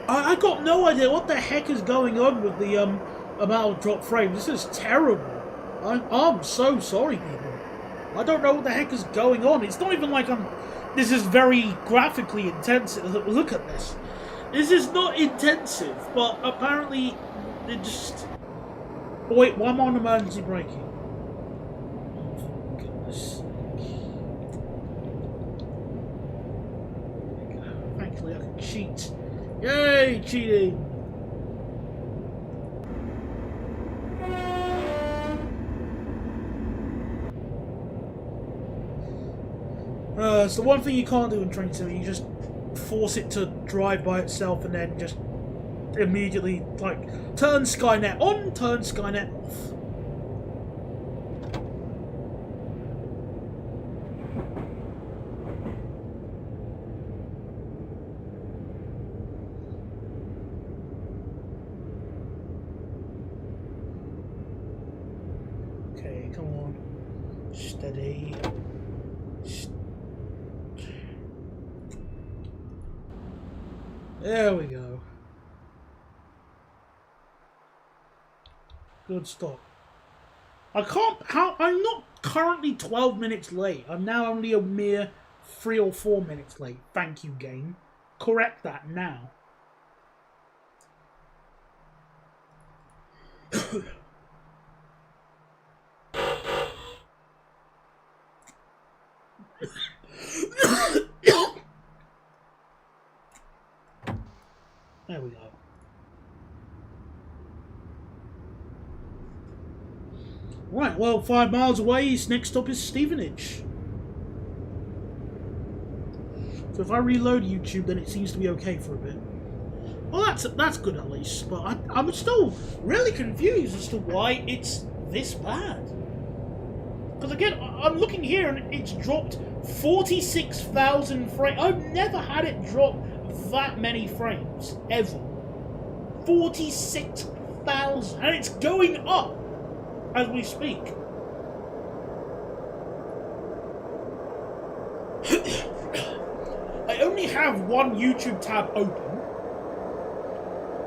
I got no idea what the heck is going on with the amount of drop frames. This is terrible. I'm so sorry, people. I don't know what the heck is going on. It's not even like I'm... This is very graphically intensive. Look at this. This is not intensive, but apparently it just... Oh, wait, why am I on emergency braking? Oh, for goodness. Thankfully I can cheat. Yay, cheating! It's the one thing you can't do in Train Sim. You just force it to drive by itself and then just immediately, like, turn Skynet on, turn Skynet off. Okay, come on. Steady. There we go. Good stop. I'm not currently 12 minutes late. I'm now only a mere 3 or 4 minutes late. Thank you, game. Correct that now. There we go. Right, well, 5 miles away, his next stop is Stevenage. So if I reload YouTube, then it seems to be okay for a bit. Well, that's good at least, but I'm still really confused as to why it's this bad. Because again, I'm looking here and it's dropped 46,000 frames. I've never had it drop that many frames, ever. 46,000, and it's going up as we speak. I only have one YouTube tab open,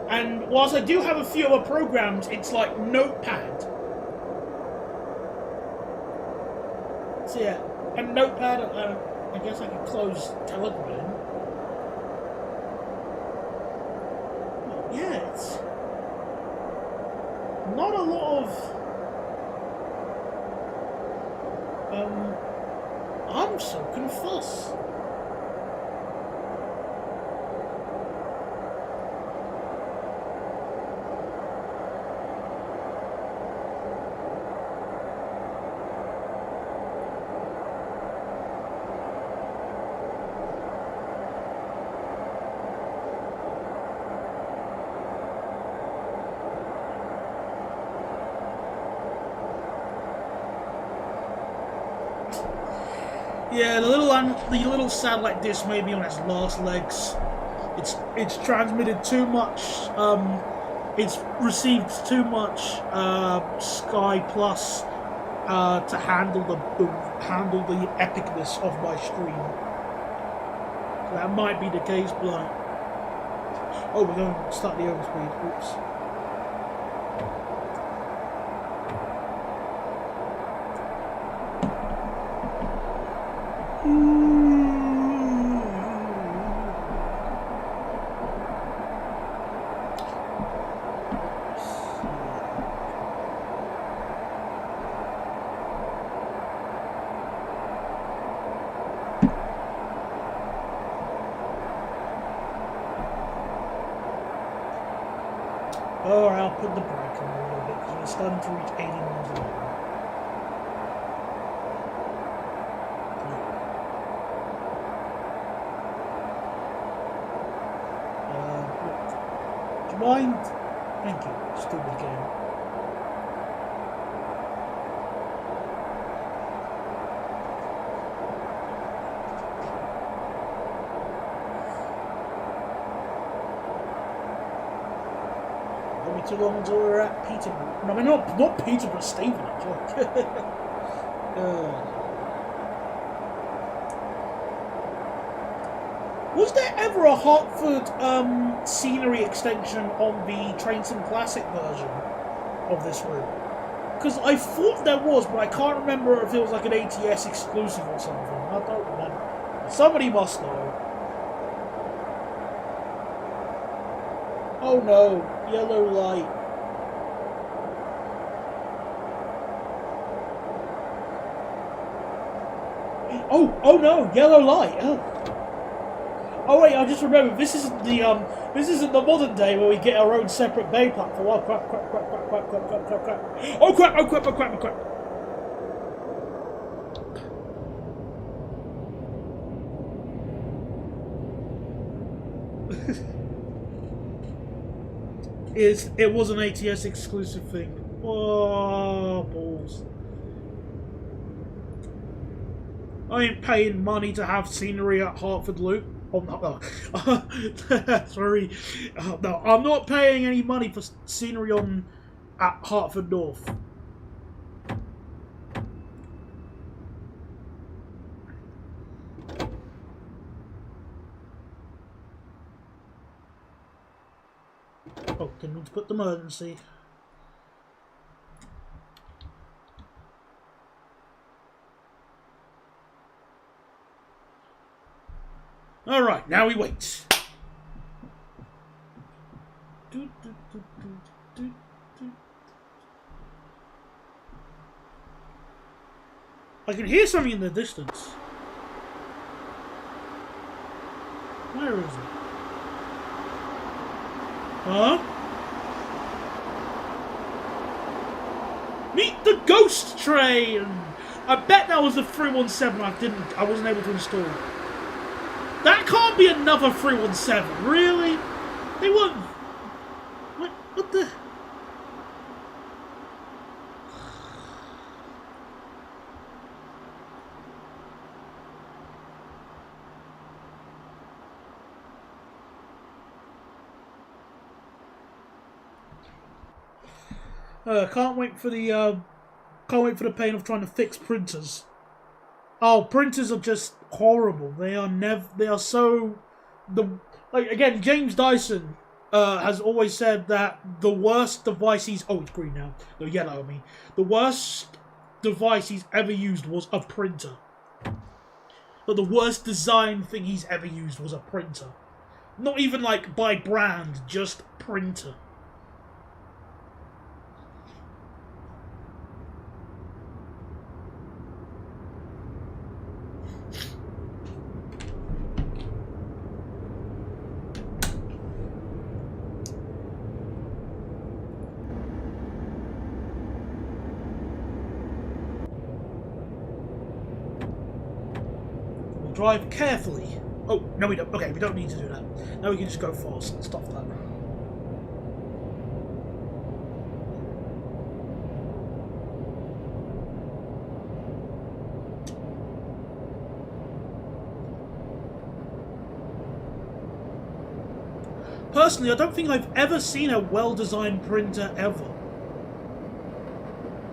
and whilst I do have a few other programs, it's like Notepad. So yeah, and Notepad, I guess I could close Telegram. Yeah, it's not a lot of... I'm so confused. Yeah, the little satellite dish may be on its last legs. It's transmitted too much. It's received too much Sky Plus to handle the epicness of my stream. So that might be the case, but oh, we're going to start the overspeed. Oops. Alright, I'll put the brake on a little bit because we're starting to reach 80 miles an hour. Do you mind? Thank you, stupid game. Too long until we're at Peterborough. No, I mean not Peterborough, Stevenage. Was there ever a Hartford scenery extension on the Train Sim Classic version of this route? Because I thought there was, but I can't remember if it was like an ATS exclusive or something. I don't remember. Somebody must know. Oh no, yellow light. Oh no, yellow light. Oh wait, I just remembered. This isn't the modern day where we get our own separate bay platform. Oh crap! Oh crap! It was an ATS exclusive thing. Oh balls! I ain't paying money to have scenery at Hartford Loop. Oh no, sorry. No, I'm not paying any money for scenery at Hartford North. Oh, didn't need to put the emergency. Alright, now we wait. I can hear something in the distance. Where is it? Huh? Meet the ghost train! I bet that was the 317 I wasn't able to install. That can't be another 317, really? They weren't... What the... Can't wait for the pain of trying to fix printers. Oh, printers are just horrible. They are so again, James Dyson has always said that the worst device he's it's green now. No, yellow, I mean. The worst device he's ever used was a printer. But the worst design thing he's ever used was a printer. Not even like by brand, just printer. Drive carefully. Oh, no we don't. Okay, we don't need to do that. Now we can just go fast and stop that. Personally, I don't think I've ever seen a well-designed printer ever.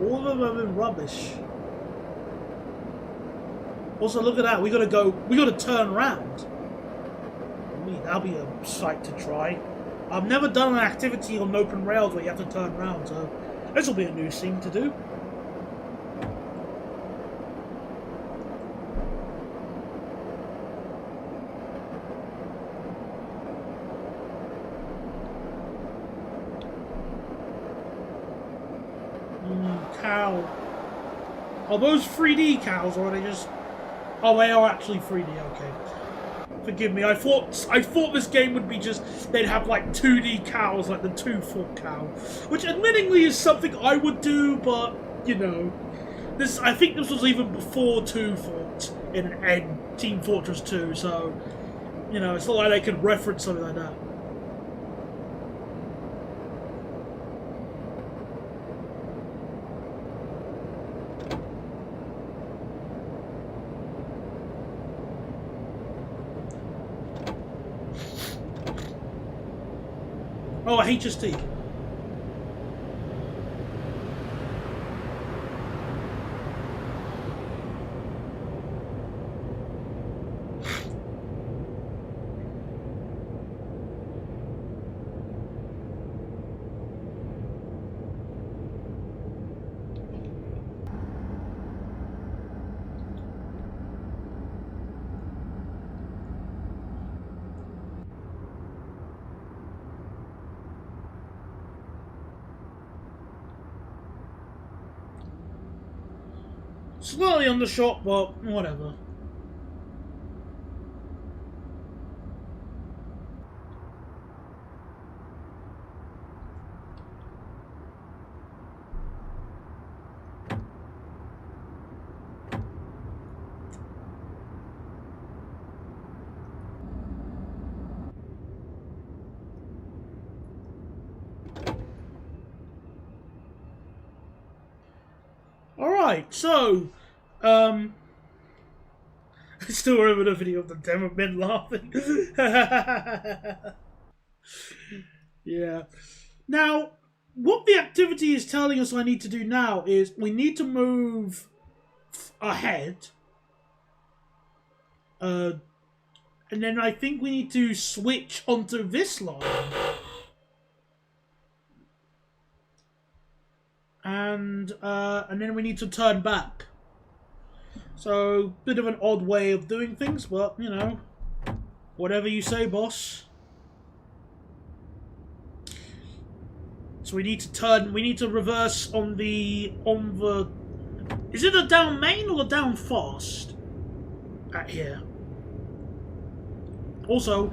All of them have been rubbish. Also, look at that. We gotta turn around. I mean, that'll be a sight to try. I've never done an activity on open rails where you have to turn around, so this will be a new thing to do. Cow. Are those 3D cows, or are they just... Oh, they are actually 3D, okay. Forgive me, I thought this game would be just... They'd have, like, 2D cows, like the two-foot cow. Which, admittingly, is something I would do, but, you know... I think this was even before two-foot in Team Fortress 2, so... You know, it's not like they could reference something like that. Oh, a HST. Slightly undershot, but whatever. Alright, so, I still remember the video of the demo men laughing. Yeah. Now, what the activity is telling us I need to do now is we need to move ahead. And then I think we need to switch onto this line. And then we need to turn back. So, bit of an odd way of doing things, but, you know, whatever you say, boss. So we need to turn, we need to reverse on the, is it the down main or the down fast? At here. Also,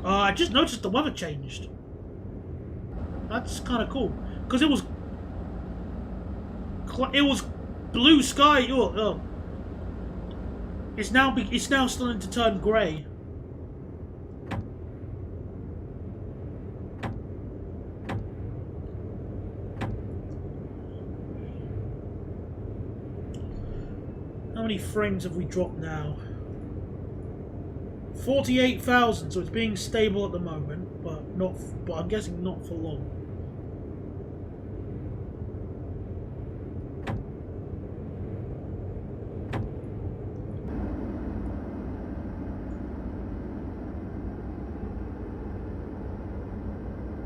I just noticed the weather changed. That's kind of cool. Because it was blue sky. Oh. It's now starting to turn grey. How many frames have we dropped now? 48,000. So it's being stable at the moment, but I'm guessing not for long.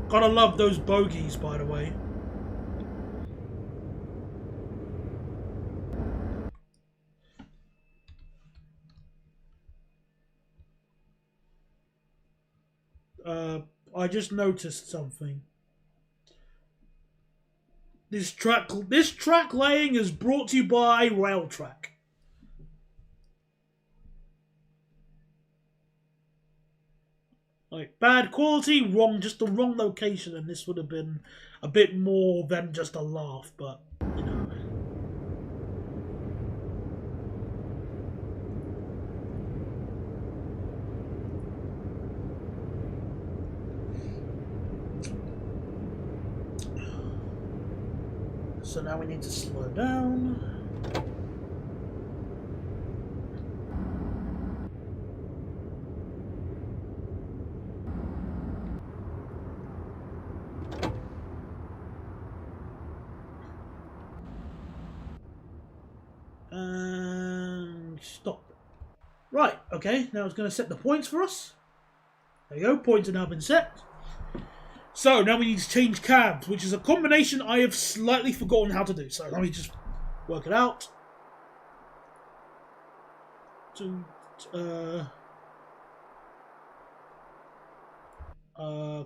Gotta love those bogies, by the way. I just noticed something. This track laying is brought to you by Railtrack. Like, bad quality, just the wrong location, and this would have been a bit more than just a laugh, but, you know. So now we need to slow down. And stop. Right, okay, now it's going to set the points for us. There you go, points have now been set. So now we need to change cabs, which is a combination I have slightly forgotten how to do. So let me just work it out.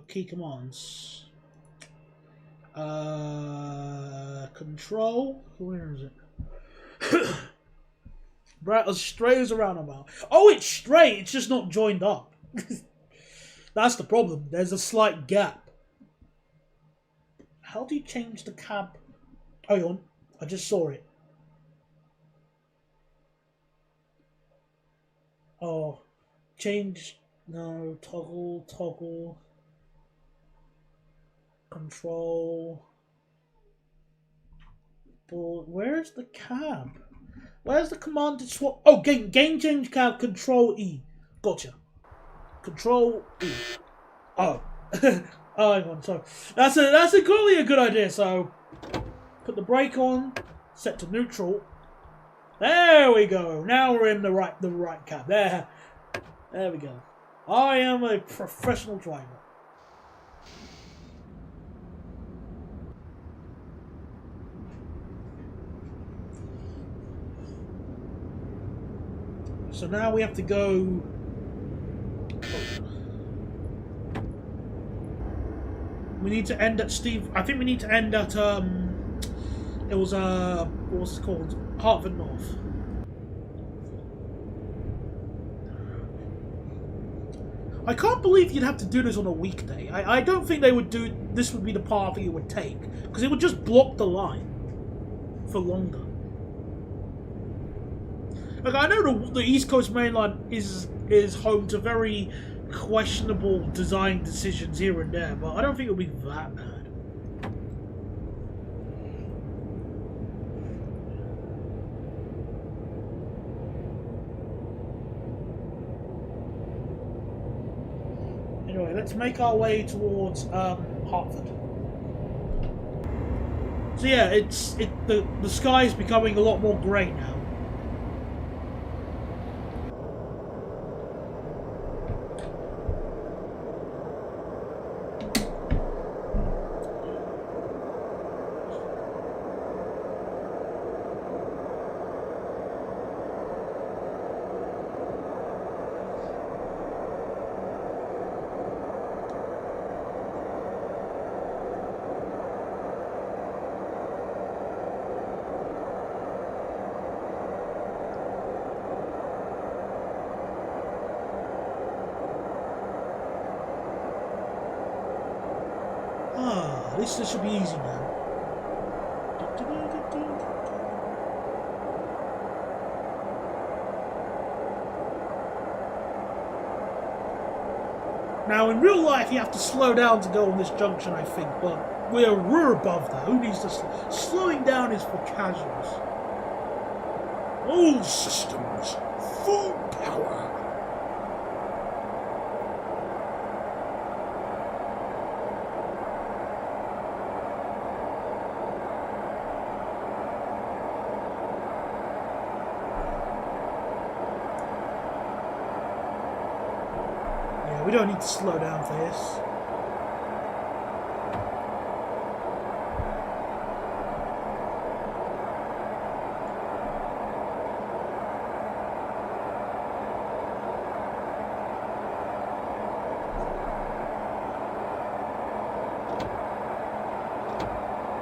Key commands. Control. Where is it? Right, as straight as a roundabout. Oh, it's straight. It's just not joined up. That's the problem. There's a slight gap. How do you change the cab? Hang on, I just saw it. Oh, change. No, toggle. Control. But where's the cab? Where's the command to swap? Oh, game change cab. Control E. Gotcha. Control E. Oh. Oh, hang on, sorry. That's clearly a good idea. So, put the brake on, set to neutral. There we go. Now we're in the right cab. There we go. I am a professional driver. So now we have to go. We need to end at Steve. I think we need to end at it was what was it called? Hartford North. I can't believe you'd have to do this on a weekday. I don't think they would do... This would be the path that you would take. Because it would just block the line for longer. Like, I know the East Coast Main Line is home to very questionable design decisions here and there, but I don't think it'll be that bad. Anyway, let's make our way towards Hartford. So yeah, the sky is becoming a lot more grey now. At least this should be easy now. Now, in real life, you have to slow down to go on this junction, I think, but we're above that. Who needs to slowing down is for casuals. All systems, full power. We don't need to slow down for this.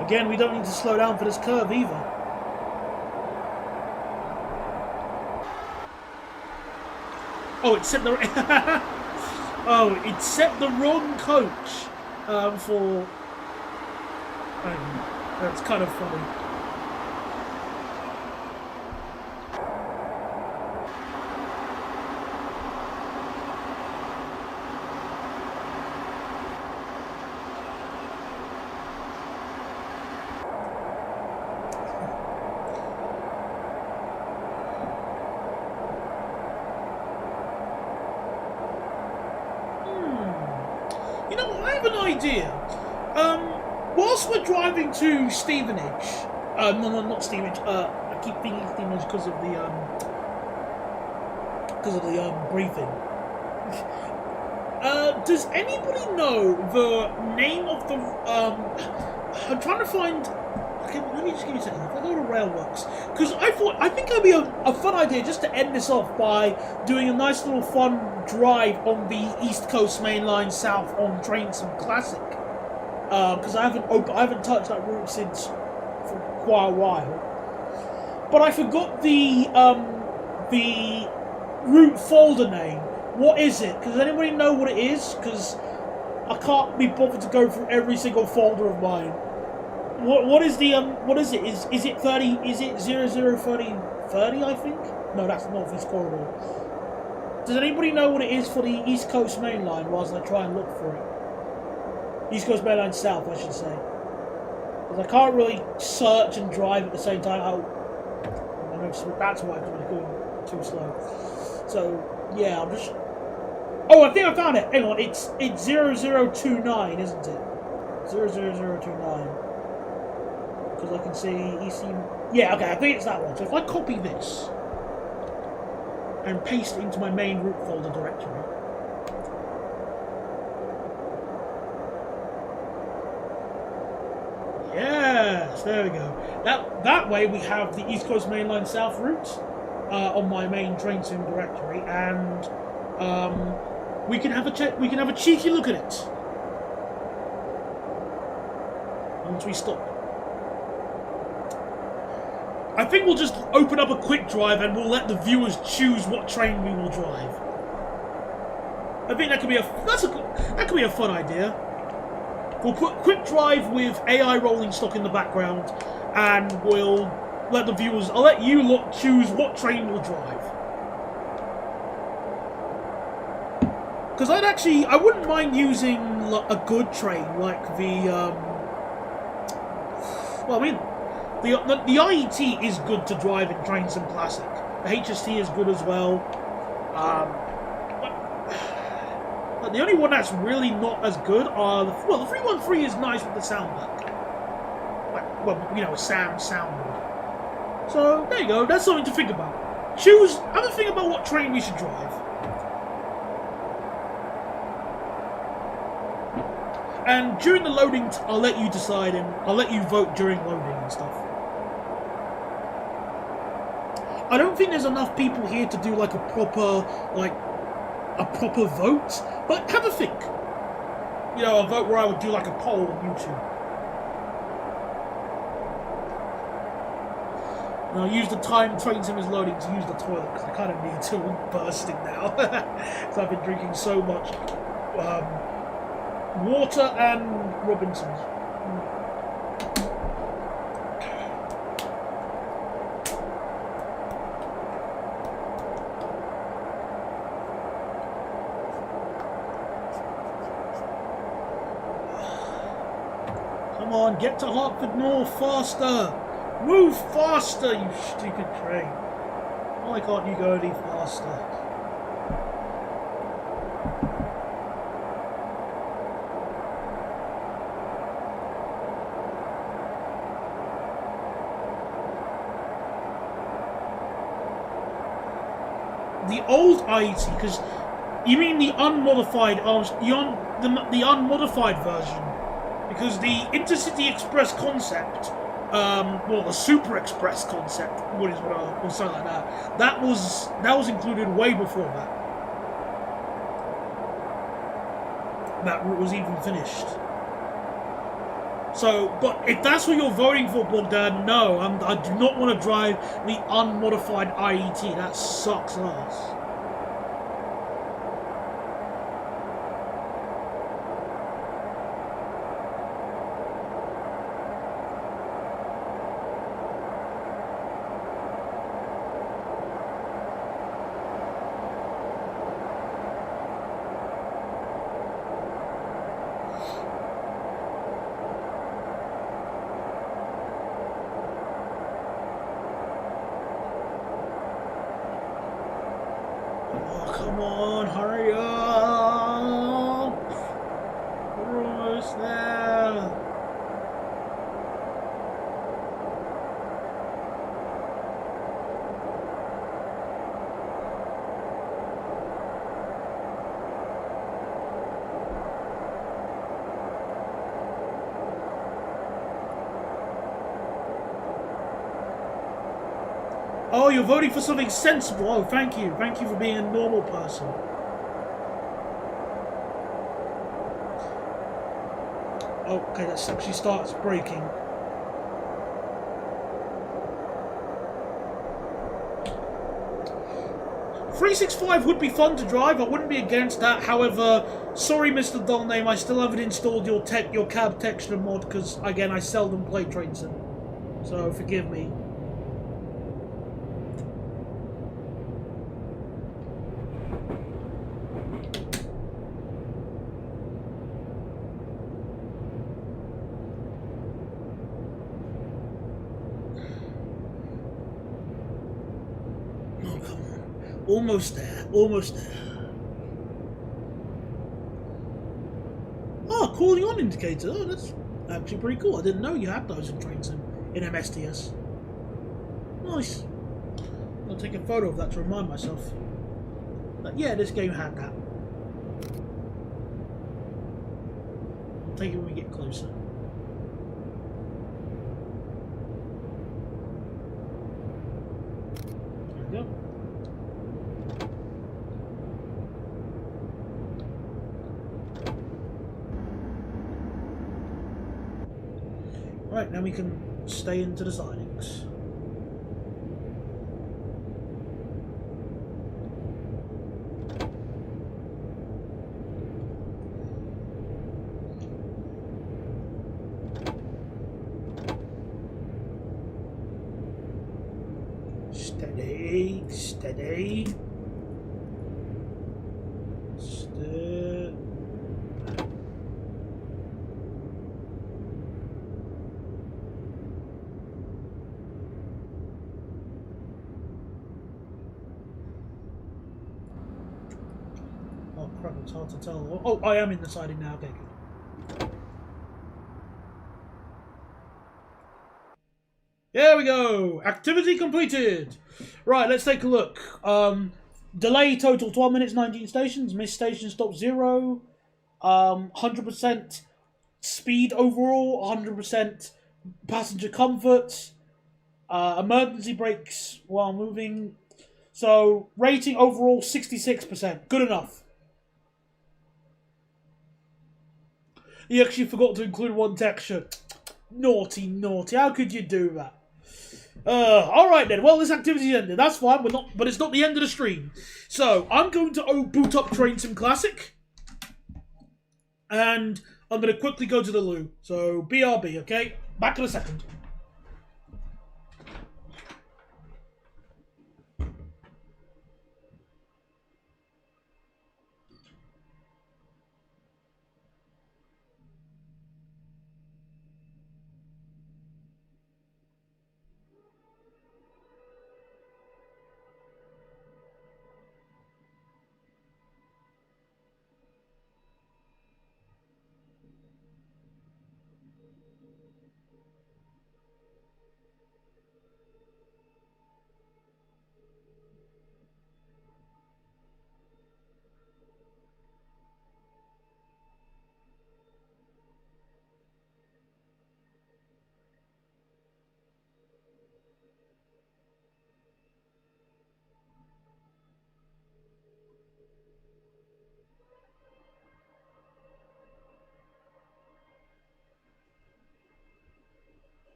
Again, we don't need to slow down for this curve either. Oh, it set the... Oh, it set the wrong coach for... That's kind of funny. You know what, I have an idea. Whilst we're driving to Stevenage, no, not Stevenage. I keep thinking Stevenage because of the briefing. Does anybody know the name of the? I'm trying to find. Okay, let me just give you a second. If I go to Railworks, because I think it'd be a fun idea just to end this off by doing a nice little fun drive on the East Coast Main Line South on Train Sim Classic. Because I haven't touched that route since for quite a while. But I forgot the route folder name. What is it? Does anybody know what it is? Because I can't be bothered to go through every single folder of mine. What is the what is it? Is it 30? Is it 0030? I think. No, that's the Northeast Corridor. Does anybody know what it is for the East Coast Main Line? Whilst I try and look for it. East Coast Main Line South, I should say. Because I can't really search and drive at the same time. I know that's why I'm going too slow. So yeah, I'm just. Oh, I think I found it. Hang on, it's 0029, isn't it? 00029. Because I can see EC. Yeah, okay, I think it's that one. So if I copy this and paste it into my main route folder directory. Yes, there we go. That way we have the East Coast Main Line South route on my main train sim directory, and we can have a cheeky look at it once we stop. I think we'll just open up a quick drive and we'll let the viewers choose what train we will drive. I think that could be a fun idea. We'll put quick drive with AI rolling stock in the background, and we'll let the viewers. I'll let you lot choose what train we'll drive. Because I wouldn't mind using a good train like the. Well, I mean, the IET is good to drive in Train Sim Classic. The HST is good as well. But the only one that's really not as good are the 313 is nice with the sound back. Like, well, you know, soundboard. So there you go. That's something to think about. Have a think about what train we should drive. And during the loading, I'll let you decide, and I'll let you vote during loading and stuff. I don't think there's enough people here to do like a proper vote, but have a think. You know, a vote where I would do like a poll on YouTube. And I'll use the time Train Sim is loading to use the toilet, because I kind of need to. I'm bursting now. Because I've been drinking so much water and Robinsons. Come on, get to Hertford North faster! Move faster, you stupid train! Why can't you go any faster? The old IET, because you mean the unmodified, the unmodified version, because the Intercity Express concept, well, the Super Express concept, or something like that, that was included way before that. That route was even finished. So, but if that's what you're voting for, Bogdan, no, I do not want to drive the unmodified IET. That sucks ass. Come on, hurry up! We're almost there! Oh, you're voting for something sensible. Oh, thank you. Thank you for being a normal person. Okay, that actually starts breaking. .365 would be fun to drive. I wouldn't be against that. However, sorry, Mr. Dullname, I still haven't installed your cab texture mod because, again, I seldom play Train Sim. So, forgive me. Almost there, almost there. Oh, calling on indicator. Oh, that's actually pretty cool. I didn't know you had those in Train Sim in MSTS. Nice. I'll take a photo of that to remind myself. But yeah, this game had that. I'll take it when we get closer. There we go. Right, now we can stay into the sidings. Steady. Steady. Oh crap, it's hard to tell. Oh, I am in the siding now, okay, good. There we go! Activity completed! Right, let's take a look. Delay total 12 minutes, 19 stations. Missed station stop 0. 100% speed overall. 100% passenger comfort. Emergency brakes while moving. So, rating overall 66%. Good enough. You actually forgot to include one texture. Naughty, naughty. How could you do that? Alright then, well this activity's ended. That's fine, but it's not the end of the stream. So, I'm going to boot up Train Sim Classic. And I'm going to quickly go to the loo. So, BRB, okay? Back in a second.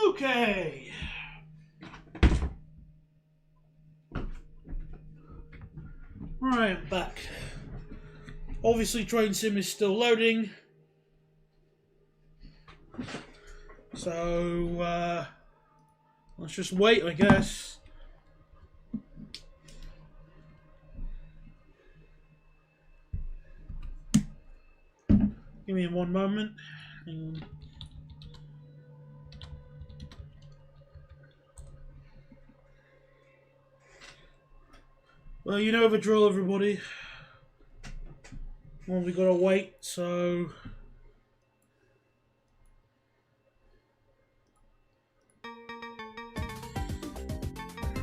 Okay. Right, I'm back. Obviously, Train Sim is still loading. So, let's just wait, I guess. Give me one moment. Hang on. Well, you know the drill, everybody. Well, we gotta wait, so...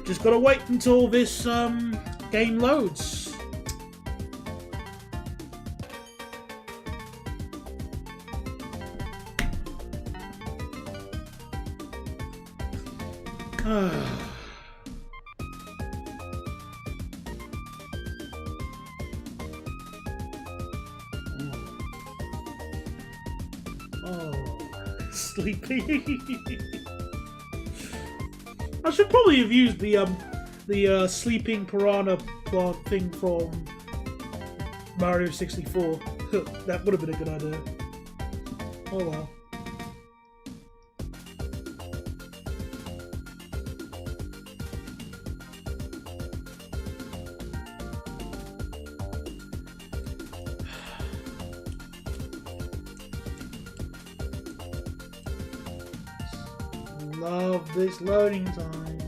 Just gotta wait until this, game loads. Sleepy. I should probably have used the sleeping piranha plant thing from Mario 64. That would have been a good idea. Oh well. Love this loading time.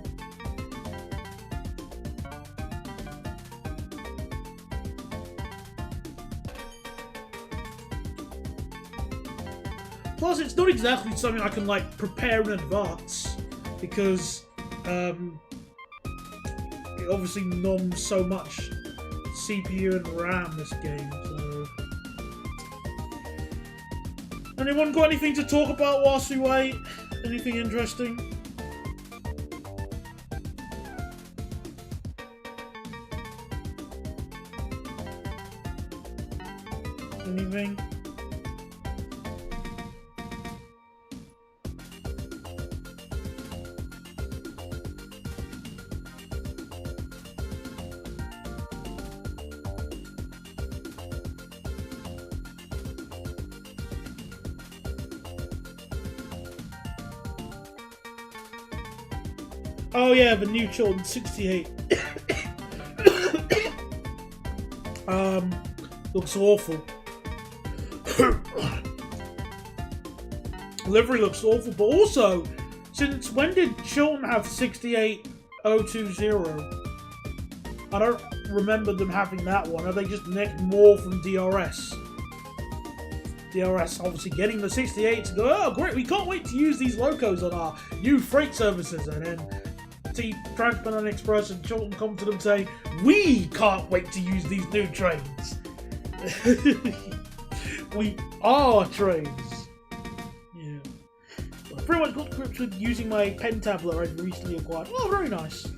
Plus, it's not exactly something I can like prepare in advance because it obviously noms so much CPU and RAM this game. So, anyone got anything to talk about whilst we wait? Anything interesting? Anything? Oh yeah, the new Chilton 68. Looks awful. Livery looks awful, but also, since when did Chilton have 68020? I don't remember them having that one. Are they just nicked more from DRS? DRS obviously getting the 68 to go, oh great, we can't wait to use these locos on our new freight services. And then Transport Express and Chilton come to them saying, we can't wait to use these new trains. We are trains. Yeah. I pretty much got to grips with using my pen tablet I've recently acquired. Oh, very nice.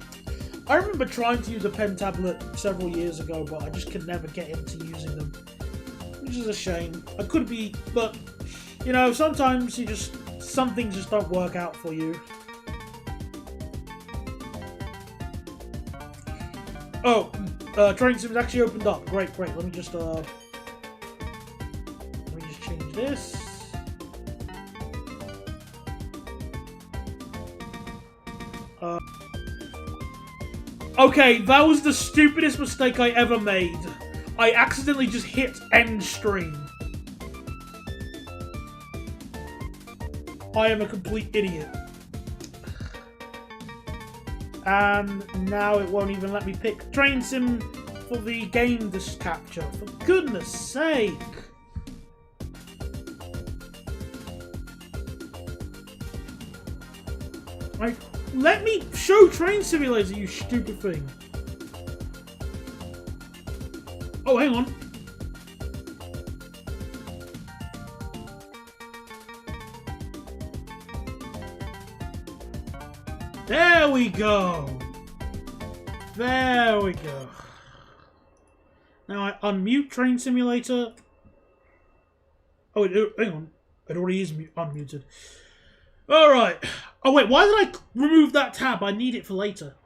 I remember trying to use a pen tablet several years ago, but I just could never get into using them. Which is a shame. I could be, but, you know, sometimes some things just don't work out for you. Oh, Train Sim's actually opened up. Great. Let me just change this. Okay, that was the stupidest mistake I ever made. I accidentally just hit end stream. I am a complete idiot. And now it won't even let me pick Train Sim for the game capture. For goodness sake. Like, let me show Train Simulator, you stupid thing. Oh, hang on. There we go. There we go. Now I unmute Train Simulator. Oh, hang on. It already is unmuted. Alright. Oh, wait. Why did I remove that tab? I need it for later.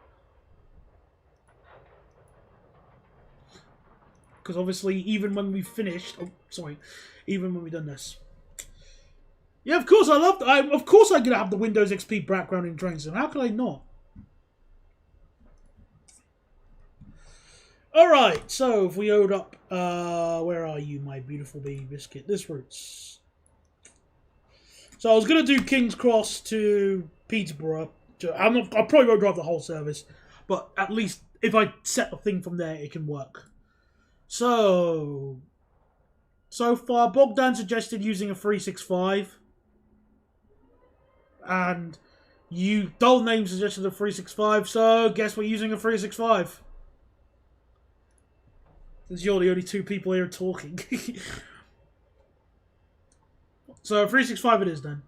Because obviously, even when we finished... Oh, sorry. Even when we've done this. Yeah, of course, of course I'm going to have the Windows XP background in Train Sim. How could I not? Alright, so if we load up... where are you, my beautiful baby biscuit? This route's... So I was going to do King's Cross to Peterborough. I probably won't drive the whole service. But at least, if I set the thing from there, it can work. So far, Bogdan suggested using a 365. And Dull Name suggested a 365, so guess we're using a 365. Since you're the only two people here talking. So 365 it is then.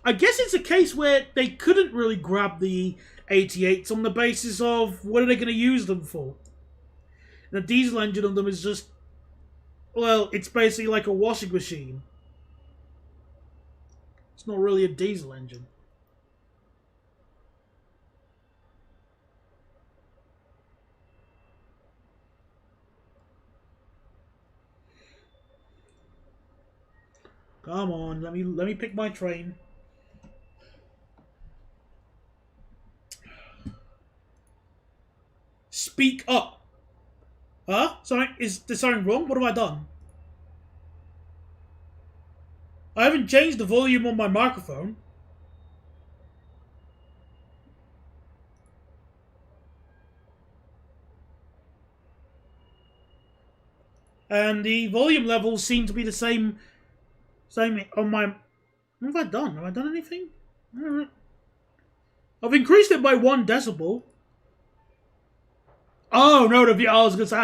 I guess it's a case where they couldn't really grab the 88s on the basis of what are they going to use them for? And the diesel engine on them is just, well, it's basically like a washing machine. It's not really a diesel engine. Come on, let me pick my train. Speak up. Huh? Sorry, is there something wrong? What have I done? I haven't changed the volume on my microphone. And the volume levels seem to be the same on my... What have I done? Have I done anything? I've increased it by 1 decibel. Oh, no, I was going to say...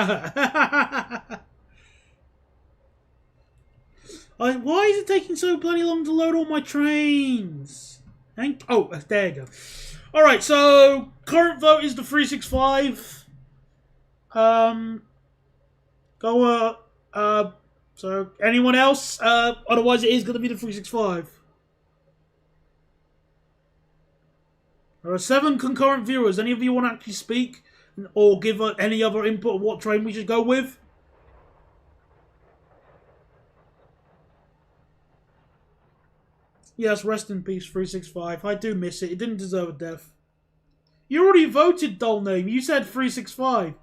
why is it taking so bloody long to load all my trains? Oh, there you go. Alright, so current vote is the 365. So anyone else? Otherwise it is going to be the 365. There are 7 concurrent viewers. Any of you want to actually speak? Or give any other input of what train we should go with? Yes, rest in peace, 365. I do miss it. It didn't deserve a death. You already voted, dull name. You said 365.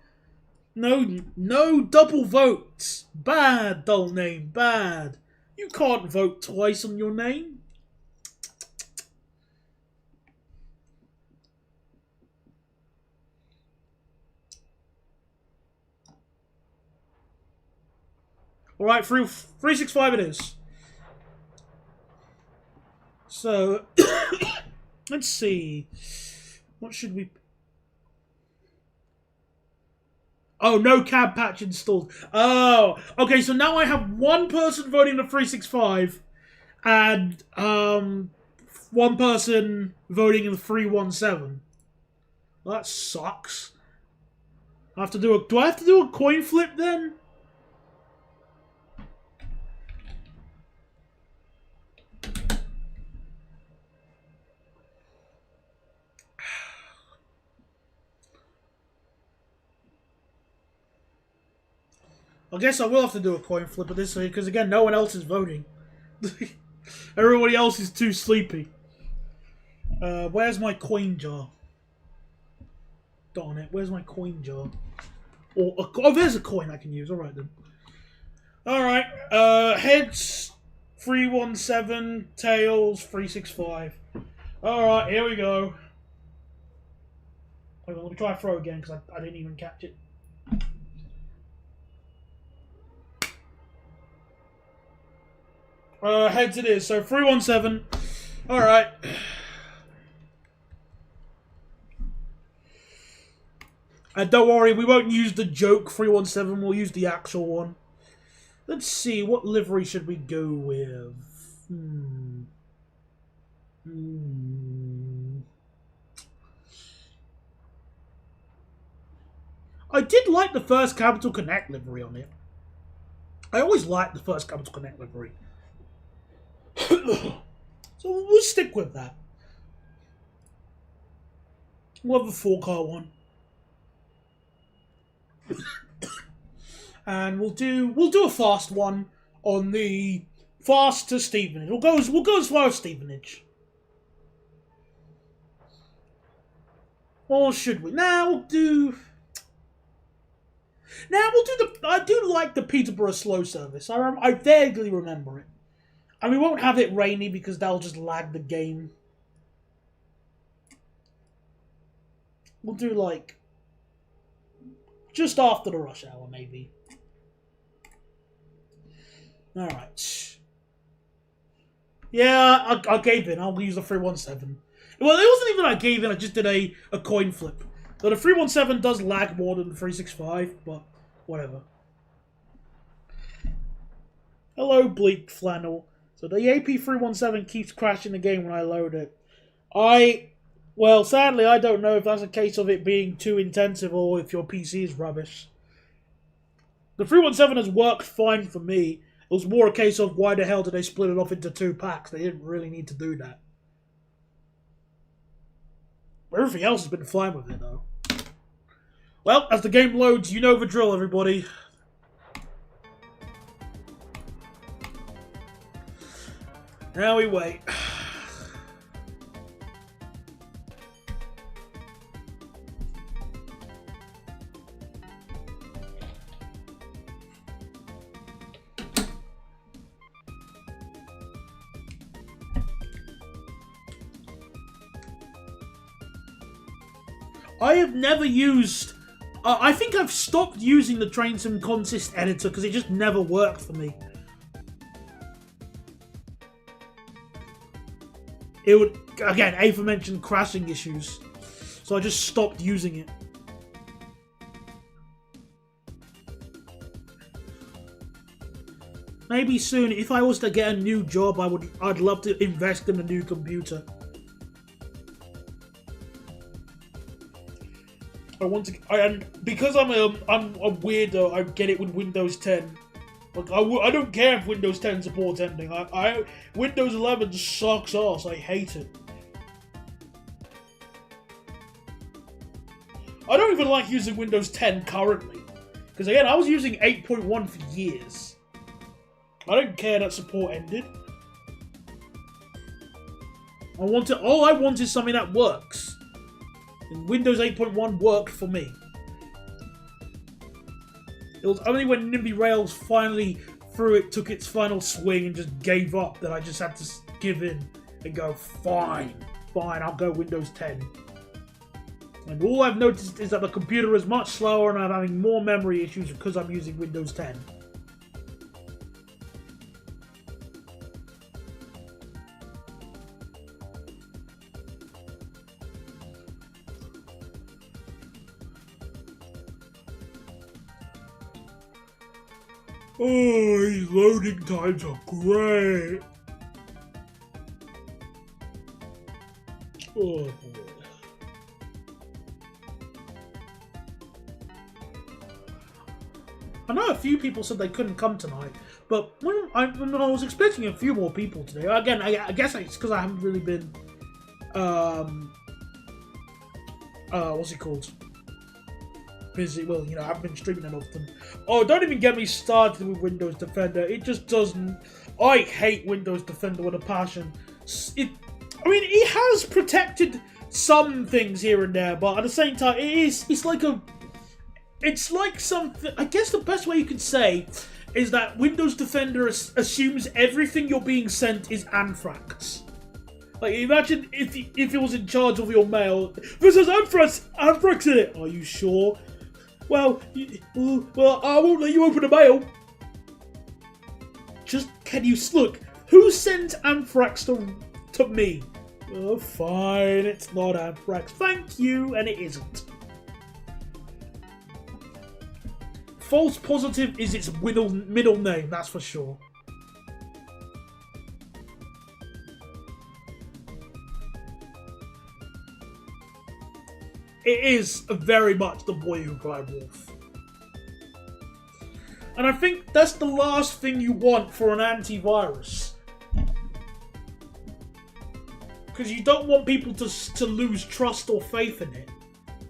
No double votes. Bad, dull name. Bad. You can't vote twice on your name. Alright, 365 it is. So, let's see. What should we... Oh, no cab patch installed. Oh, okay, so now I have one person voting the 365 and one person voting in the 317. Well, that sucks. Do I have to do a coin flip then? I guess I will have to do a coin flip at this way, because again, no one else is voting. Everybody else is too sleepy. Where's my coin jar? Darn it, where's my coin jar? Oh, there's a coin I can use. Alright then. Alright, heads 317, tails 365. Alright, here we go. Hold on, let me try throw again, because I didn't even catch it. Heads it is. So 317. All right. And don't worry, we won't use the joke 317. We'll use the actual one. Let's see, what livery should we go with? I did like the first Capital Connect livery on it. I always liked the first Capital Connect livery. So we'll stick with that. We'll have a 4-car one. And we'll do a fast one on the fast to Stevenage. We'll go as far as Stevenage. Or should we? We'll do the... I do like the Peterborough slow service. I vaguely remember it. And we won't have it rainy because that'll just lag the game. We'll do like... just after the rush hour, maybe. Alright. Yeah, I gave in. I'll use the 317. Well, it wasn't even I gave in, I just did a coin flip. So the 317 does lag more than the 365, but whatever. Hello, Bleak Flannel. So the AP317 keeps crashing the game when I load it. Well, sadly, I don't know if that's a case of it being too intensive or if your PC is rubbish. The 317 has worked fine for me. It was more a case of why the hell did they split it off into 2 packs? They didn't really need to do that. Everything else has been fine with it, though. Well, as the game loads, you know the drill, everybody. Now we wait. I have never used... I think I've stopped using the Train Sim Consist editor because it just never worked for me. It would, again, aforementioned crashing issues. So I just stopped using it. Maybe soon, if I was to get a new job, I'd love to invest in a new computer. And because I'm a weirdo, I get it with Windows 10. Like I don't care if Windows 10 supports anything. Windows 11 sucks ass. I hate it. I don't even like using Windows 10 currently, because again, I was using 8.1 for years. I don't care that support ended. All I want is something that works. And Windows 8.1 worked for me. It was only when NIMBY Rails finally took its final swing and just gave up that I just had to give in and go, fine, I'll go Windows 10. And all I've noticed is that the computer is much slower and I'm having more memory issues because I'm using Windows 10. Oh, these loading times are great. Oh, boy. I know a few people said they couldn't come tonight, but when I was expecting a few more people today. Again, I guess it's because I haven't really been, what's it called? Busy. Well, you know, I haven't been streaming that often. Oh, don't even get me started with Windows Defender. It just doesn't. I hate Windows Defender with a passion. I mean, it has protected some things here and there, but at the same time, it's like something. I guess the best way you could say is that Windows Defender assumes everything you're being sent is anthrax. Like, imagine if it was in charge of your mail. This has anthrax in it. Are you sure? Well, I won't let you open the mail. Just, can you look? Who sent anthrax to me? Oh, fine, it's not anthrax. Thank you, and it isn't. False positive is its middle name, that's for sure. It is very much the boy who cried wolf. And I think that's the last thing you want for an antivirus. Because you don't want people to lose trust or faith in it.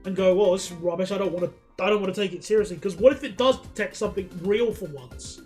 And go, well, this is rubbish, I don't want to take it seriously. Because what if it does detect something real for once?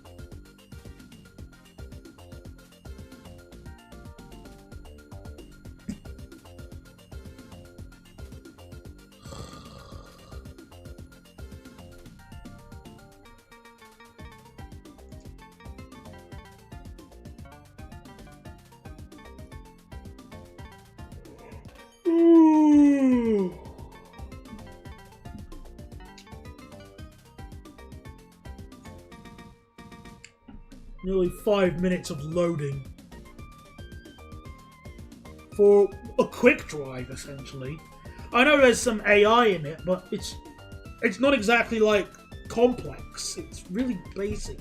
Nearly 5 minutes of loading for a quick drive, essentially. I know there's some AI in it, but it's not exactly like complex. It's really basic.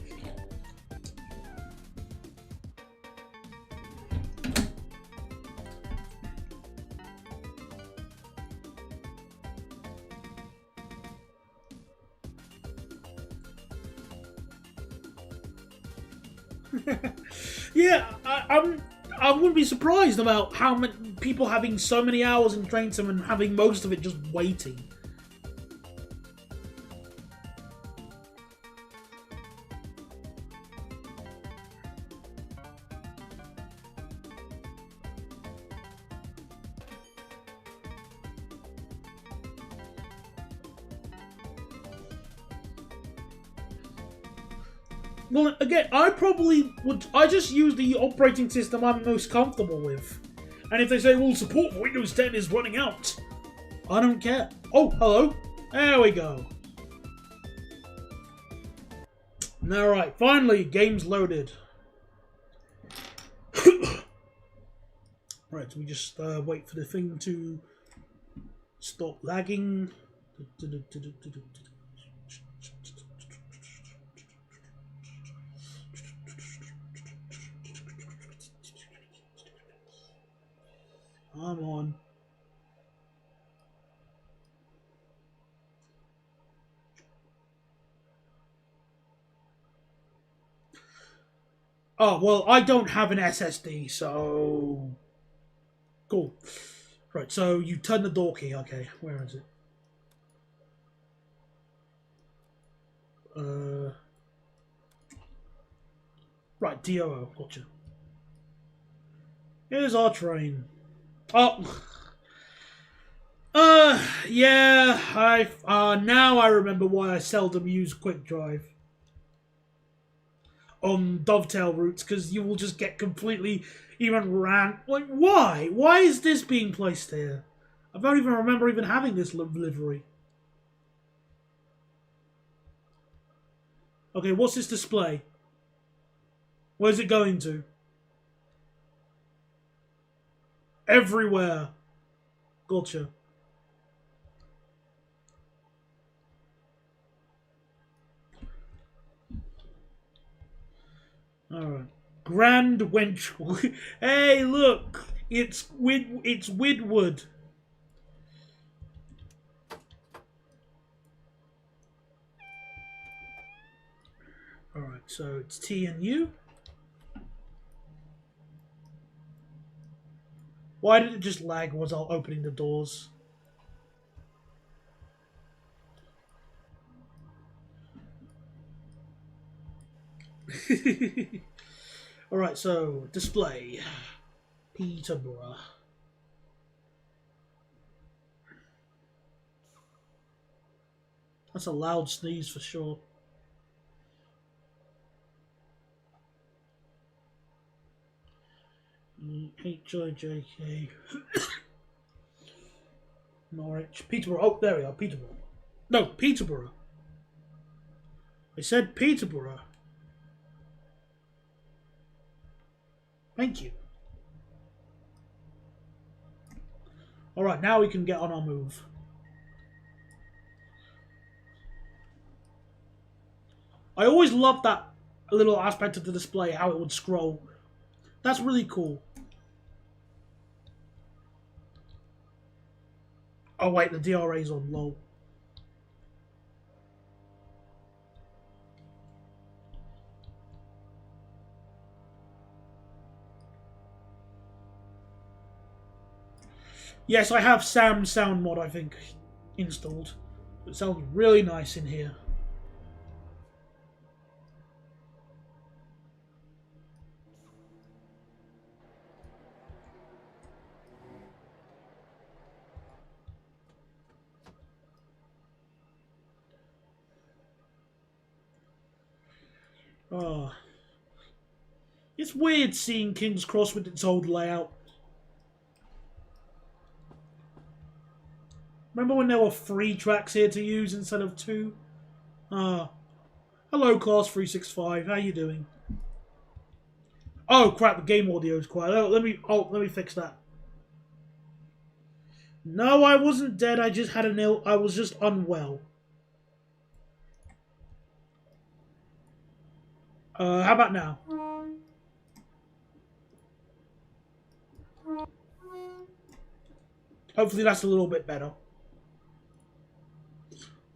Yeah, I wouldn't be surprised about how many people having so many hours in Train Sim and having most of it just waiting. Well, again, I just use the operating system I'm most comfortable with. And if they say, well, support for Windows 10 is running out, I don't care. Oh, hello. There we go. Alright, finally, game's loaded. Right, so we just wait for the thing to stop lagging. Come on. Oh, well, I don't have an SSD, so... Cool. Right, so you turn the door key. Okay, where is it? Right, DOO. Gotcha. Here's our train. Oh. Yeah, now I remember why I seldom use quick drive on dovetail routes, because you will just get completely even like, why? Why is this being placed here? I don't even remember even having this livery. Okay, what's this display? Where's it going to? Everywhere. Gotcha. Alright. Grand Wench. Hey, look! It's Widwood. Alright, so it's T and U. Why did it just lag was I opening the doors? Alright, so display. Peterborough. That's a loud sneeze for sure. H-I-J-K. Norwich. Peterborough. Oh, there we are. Peterborough. No, Peterborough. I said Peterborough. Thank you. Alright, now we can get on our move. I always loved that little aspect of the display, how it would scroll. That's really cool. Oh wait, the DRA's on, lol. Yes, I have Sam's sound mod, I think, installed. It sounds really nice in here. Oh. It's weird seeing King's Cross with its old layout. Remember when there were 3 tracks here to use instead of 2? Hello, Class 365. How you doing? Oh crap! The game audio is quiet. Let me fix that. No, I wasn't dead. I just had I was just unwell. How about now? Hopefully that's a little bit better.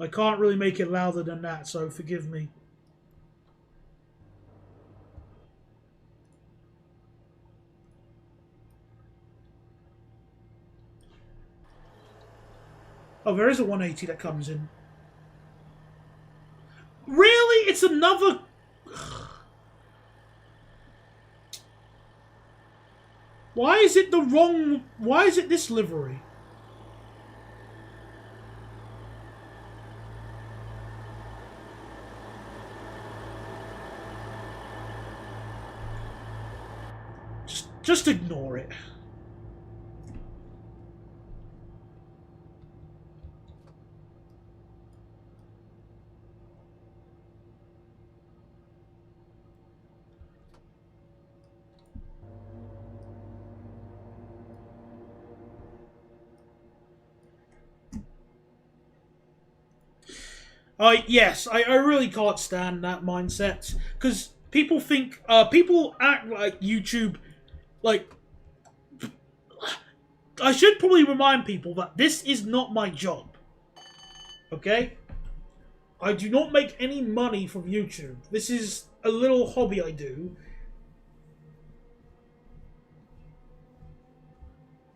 I can't really make it louder than that, so forgive me. Oh, there is a 180 that comes in. Really? It's another... Why is it the wrong... Why is it this livery? Just ignore it. Yes, I really can't stand that mindset, because people think, people act like YouTube, like, I should probably remind people that this is not my job, okay? I do not make any money from YouTube. This is a little hobby I do,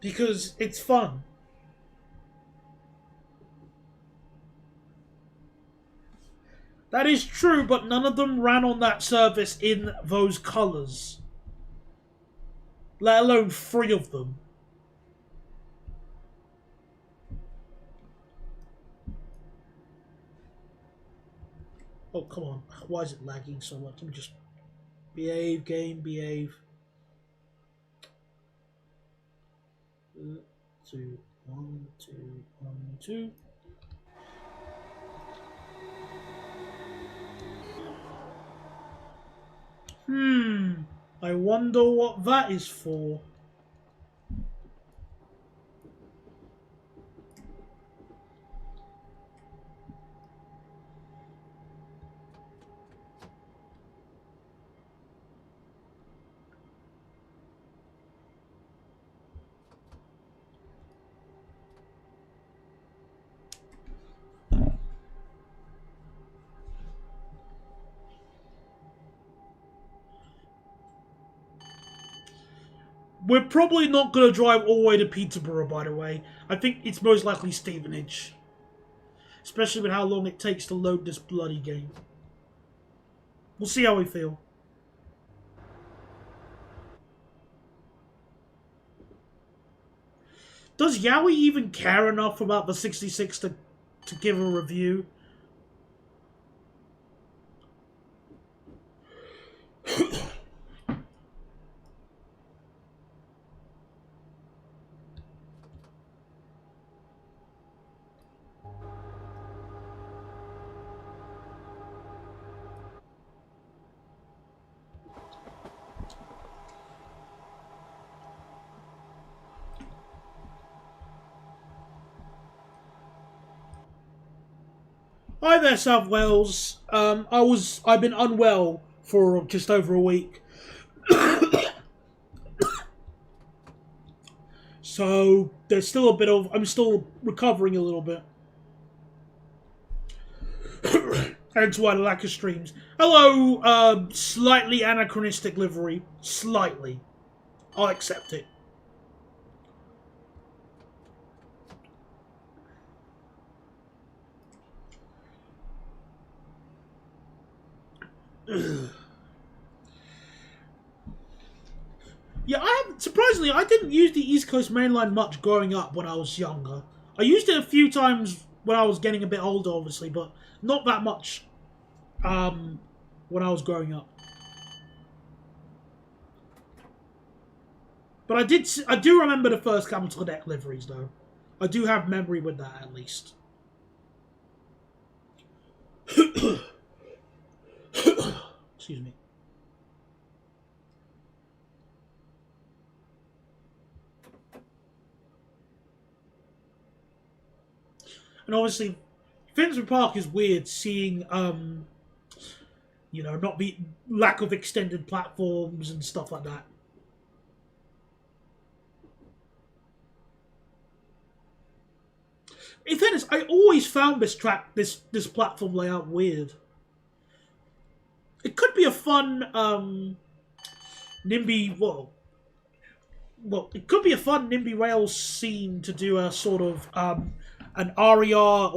because it's fun. That is true, but none of them ran on that service in those colours. Let alone 3 of them. Oh, come on. Why is it lagging so much? Let me just... Behave, game, behave. 2, 1, 2, 1, 2. I wonder what that is for. We're probably not going to drive all the way to Peterborough, by the way. I think it's most likely Stevenage. Especially with how long it takes to load this bloody game. We'll see how we feel. Does Yowie even care enough about the 66 to give a review? Hi there, South Wales. I've been unwell for just over a week. So there's still a bit of... I'm still recovering a little bit. Hence why the lack of streams. Hello, slightly anachronistic livery. Slightly. I'll accept it. Yeah, surprisingly, I didn't use the East Coast Main Line much growing up when I was younger. I used it a few times when I was getting a bit older, obviously, but not that much when I was growing up. But I do remember the first Capital Deck liveries, though. I do have memory with that, at least. Excuse me. And obviously, Finsbury Park is weird seeing, you know, not be lack of extended platforms and stuff like that. In fairness, I always found this platform layout weird. It could be a fun NIMBY it could be a fun NIMBY Rails scene to do a sort of an RER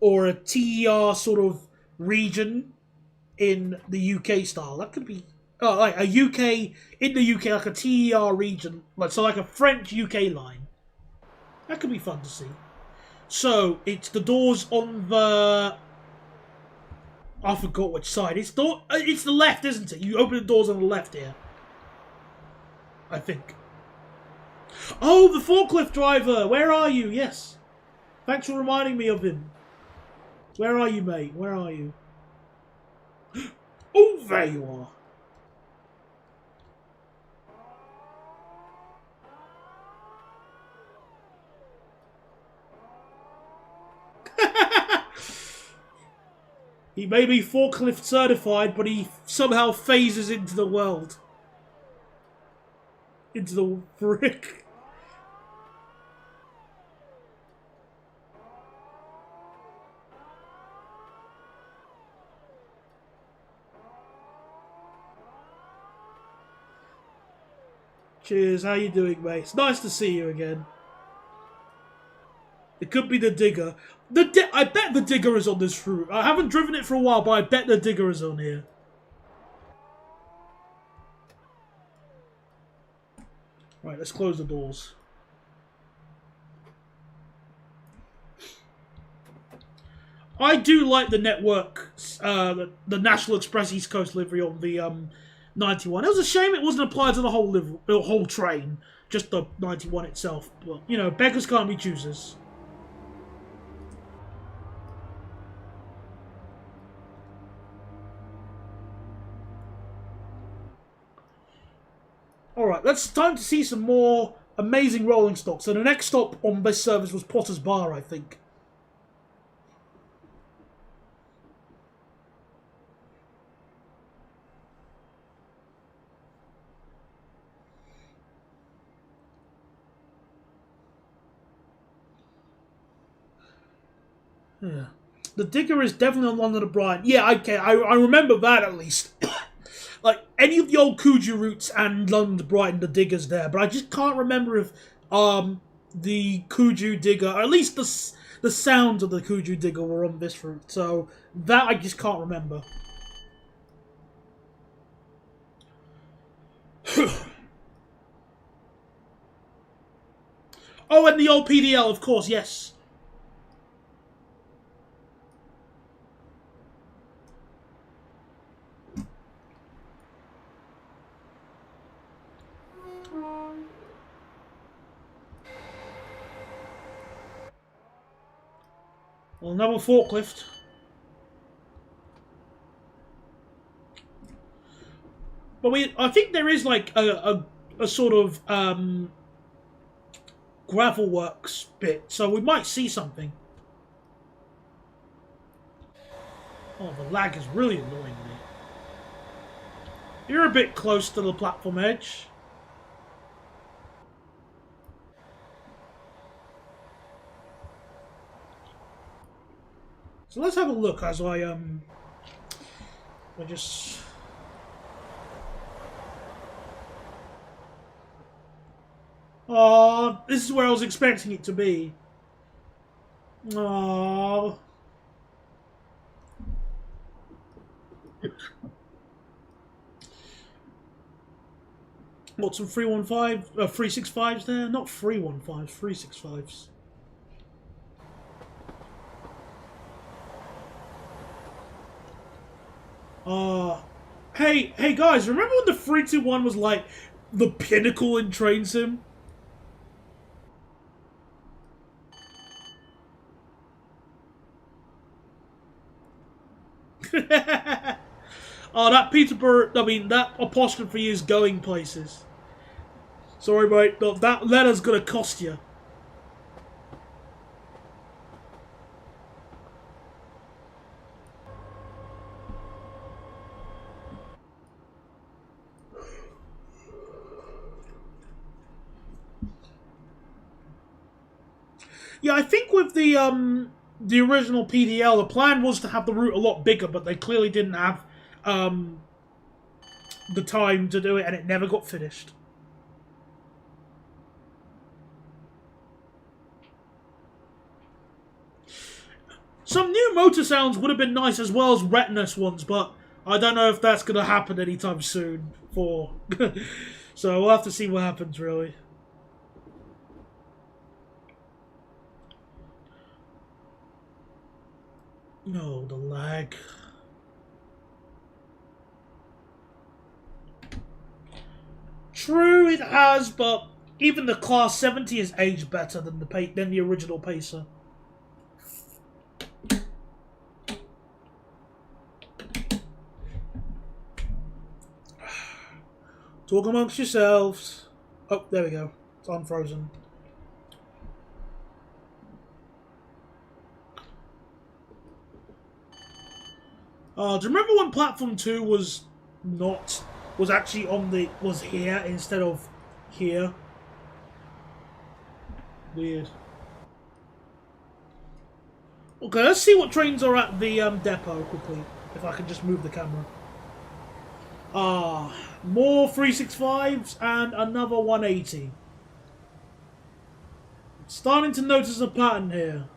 or a TER sort of region in the UK style. That could be like a UK in the UK, like a TER region, like a French UK line. That could be fun to see. So it's the doors on the... I forgot which side. It's the left, isn't it? You open the doors on the left here. I think. Oh, the forklift driver! Where are you? Yes. Thanks for reminding me of him. Where are you, mate? Where are you? Oh, there you are. He may be forklift certified, but he somehow phases into the world. Into the brick. Cheers, how you doing, mate? It's nice to see you again. It could be the digger. I bet the digger is on this route. I haven't driven it for a while, but I bet the digger is on here. Right, let's close the doors. I do like the network the National Express East Coast livery on the 91. It was a shame it wasn't applied to the whole train, just the 91 itself. But you know, beggars can't be choosers. Alright, it's time to see some more amazing rolling stock. So the next stop on this service was Potter's Bar, I think. Yeah. The Digger is definitely on London to Brighton. Yeah, okay, I remember that at least. Like, any of the old Cuju routes and London to Brighton, the Digger's there. But I just can't remember if the Cuju Digger, or at least the sounds of the Cuju Digger were on this route. So, that I just can't remember. Oh, and the old PDL, of course, yes. Well, another forklift. But I think there is like a sort of gravel works bit, so we might see something. Oh, the lag is really annoying me. You're a bit close to the platform edge. So let's have a look as I just. Oh, this is where I was expecting it to be. Oh. What, some 315, 365s there? Not 315s, 365s. Hey guys, remember when the 321 was like the pinnacle in train sim? Oh, that Peterborough, I mean, that apostrophe is going places. Sorry, mate, that letter's gonna cost you. Yeah, I think with the original PDL, the plan was to have the route a lot bigger, but they clearly didn't have the time to do it, and it never got finished. Some new motor sounds would have been nice as well as retinous ones, but I don't know if that's going to happen anytime soon. So we'll have to see what happens, really. No, the lag. True, it has, but even the Class 70 has aged better than the original Pacer. Talk amongst yourselves. Oh, there we go. It's unfrozen. Do you remember when Platform 2 was actually was here instead of here? Weird. Okay, let's see what trains are at the depot quickly. If I can just move the camera. More 365s and another 180. Starting to notice a pattern here.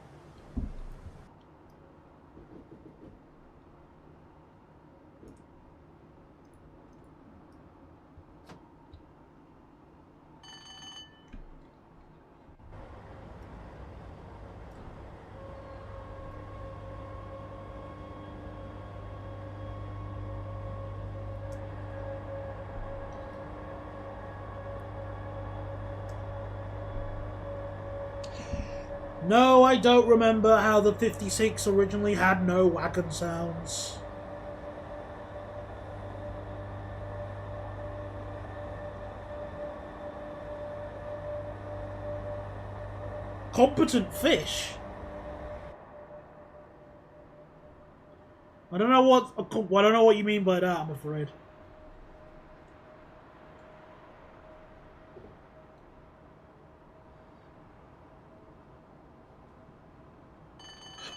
No, I don't remember how the 56 originally had no wagon sounds. Competent fish? I don't know what you mean by that, I'm afraid.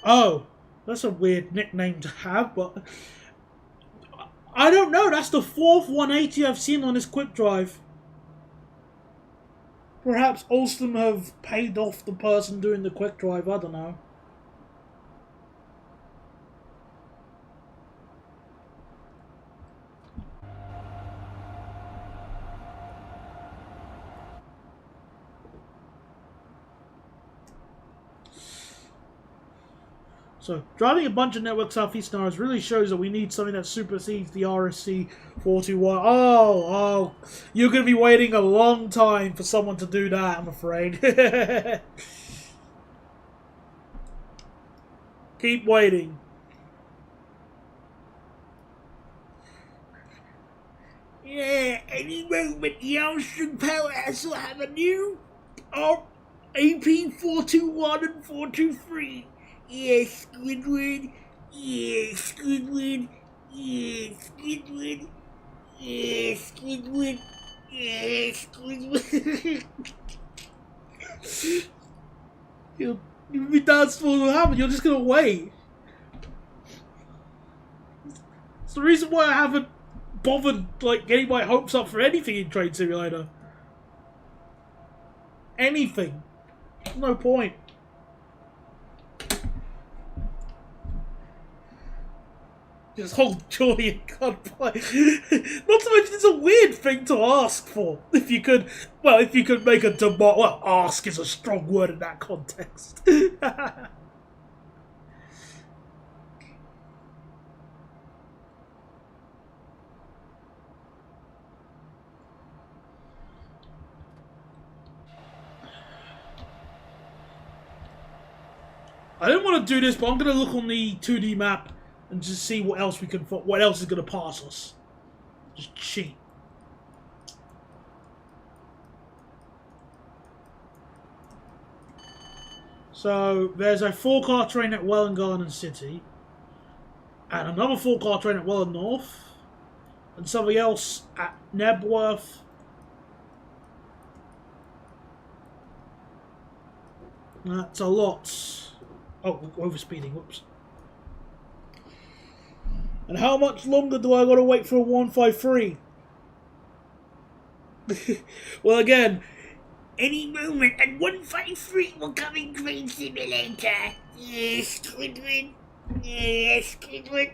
Oh, that's a weird nickname to have, but I don't know. That's the fourth 180 I've seen on this quick drive. Perhaps Alstom have paid off the person doing the quick drive. I don't know. So, driving a bunch of Network Southeast cars really shows that we need something that supersedes the RSC 421. Oh, you're going to be waiting a long time for someone to do that, I'm afraid. Keep waiting. Yeah, any moment the Armstrong Powerhouse will have a new AP 421 and 423. Yes, Squidward. Yes, Squidward. Yes, Squidward. Yes, Squidward. Yes, Squidward. That's what will happen. You're just gonna wait. It's the reason why I haven't bothered getting my hopes up for anything in Train Simulator. Anything. There's no point. Just hold joy and gunplay. Not to mention, it's a weird thing to ask for. If you could make a demand. Well, ask is a strong word in that context. I don't want to do this, but I'm going to look on the 2D map and just see what else what else is going to pass us. Just cheat. So there's a 4-car train at Welland Garden City, and another 4-car train at Welland North, and something else at Nebworth. That's a lot. Oh, overspeeding, whoops. And how much longer do I gotta wait for a 153? Well, again, any moment, and 153 will come in Train Simulator. Yes, Squidward. Yes, Squidward.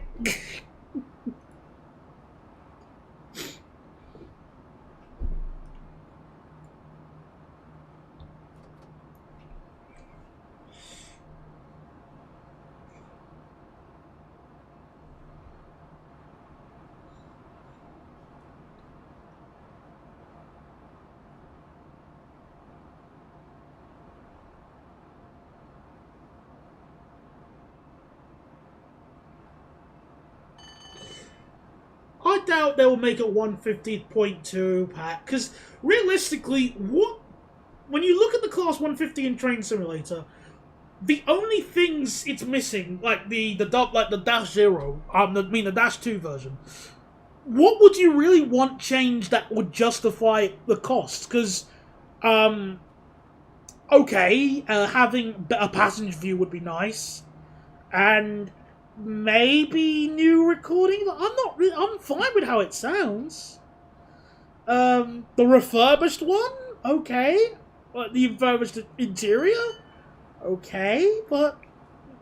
I doubt they'll make a 150.2 pack, because realistically, when you look at the Class 150 in Train Simulator, the only things it's missing, like the Dash Zero, the Dash 2 version, what would you really want changed that would justify the cost? Because, okay, having a passenger view would be nice, and maybe new recording. I'm fine with how it sounds. The refurbished one, okay. The refurbished interior, okay. But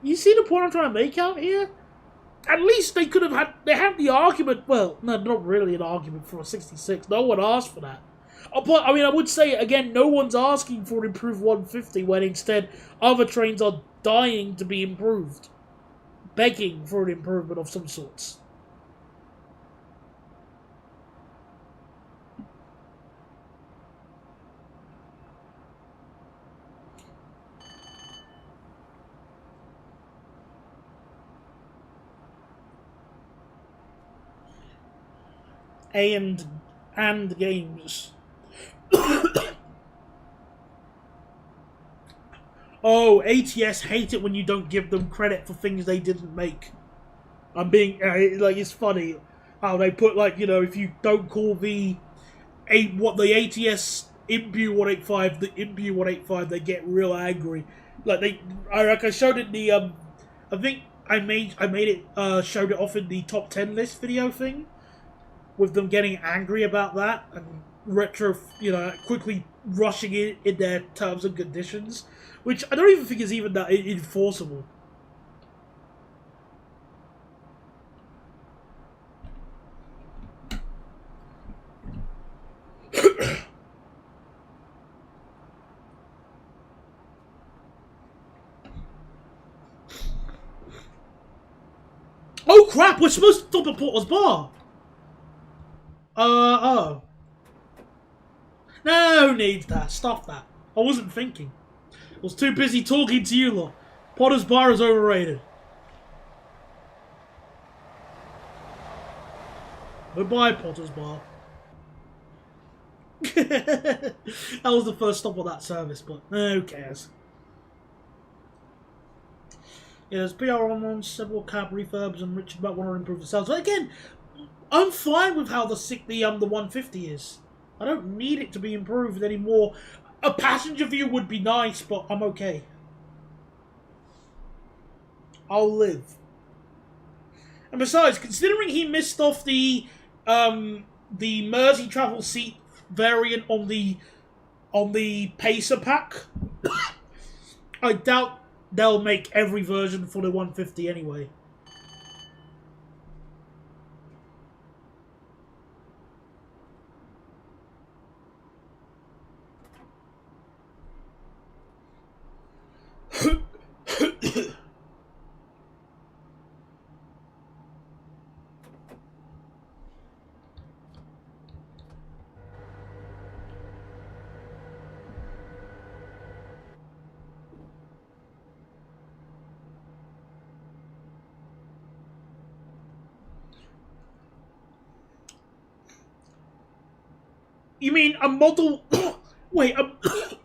you see the point I'm trying to make out here? At least they could have had. They have the argument. Well, no, not really an argument for a 66. No one asked for that. But I mean, I would say again, no one's asking for an improved 150 when instead other trains are dying to be improved, begging for an improvement of some sorts. and games. Oh, ATS hate it when you don't give them credit for things they didn't make. I'm being like, it's funny how they put, like, you know, if you don't call the ATS Imbue 185 the Imbue 185, they get real angry. Like I showed it in the I think I made it showed it off in the top 10 list video thing, with them getting angry about that and retro, you know, quickly rushing it in their terms and conditions, which I don't even think is even that enforceable. Oh crap, we're supposed to stop at Porter's Bar! Oh. No need that, stop that. I wasn't thinking. I was too busy talking to you lot. Potter's Bar is overrated. Goodbye, Potter's Bar. That was the first stop of that service, but who cares? Yeah, there's PR on several cab refurbs, and Richard might want to improve the sales. But again, I'm fine with how the 150 is. I don't need it to be improved anymore. A passenger view would be nice, but I'm okay. I'll live. And besides, considering he missed off the Mersey travel seat variant on the Pacer pack, I doubt they'll make every version for the 150 anyway. You mean a model... Wait,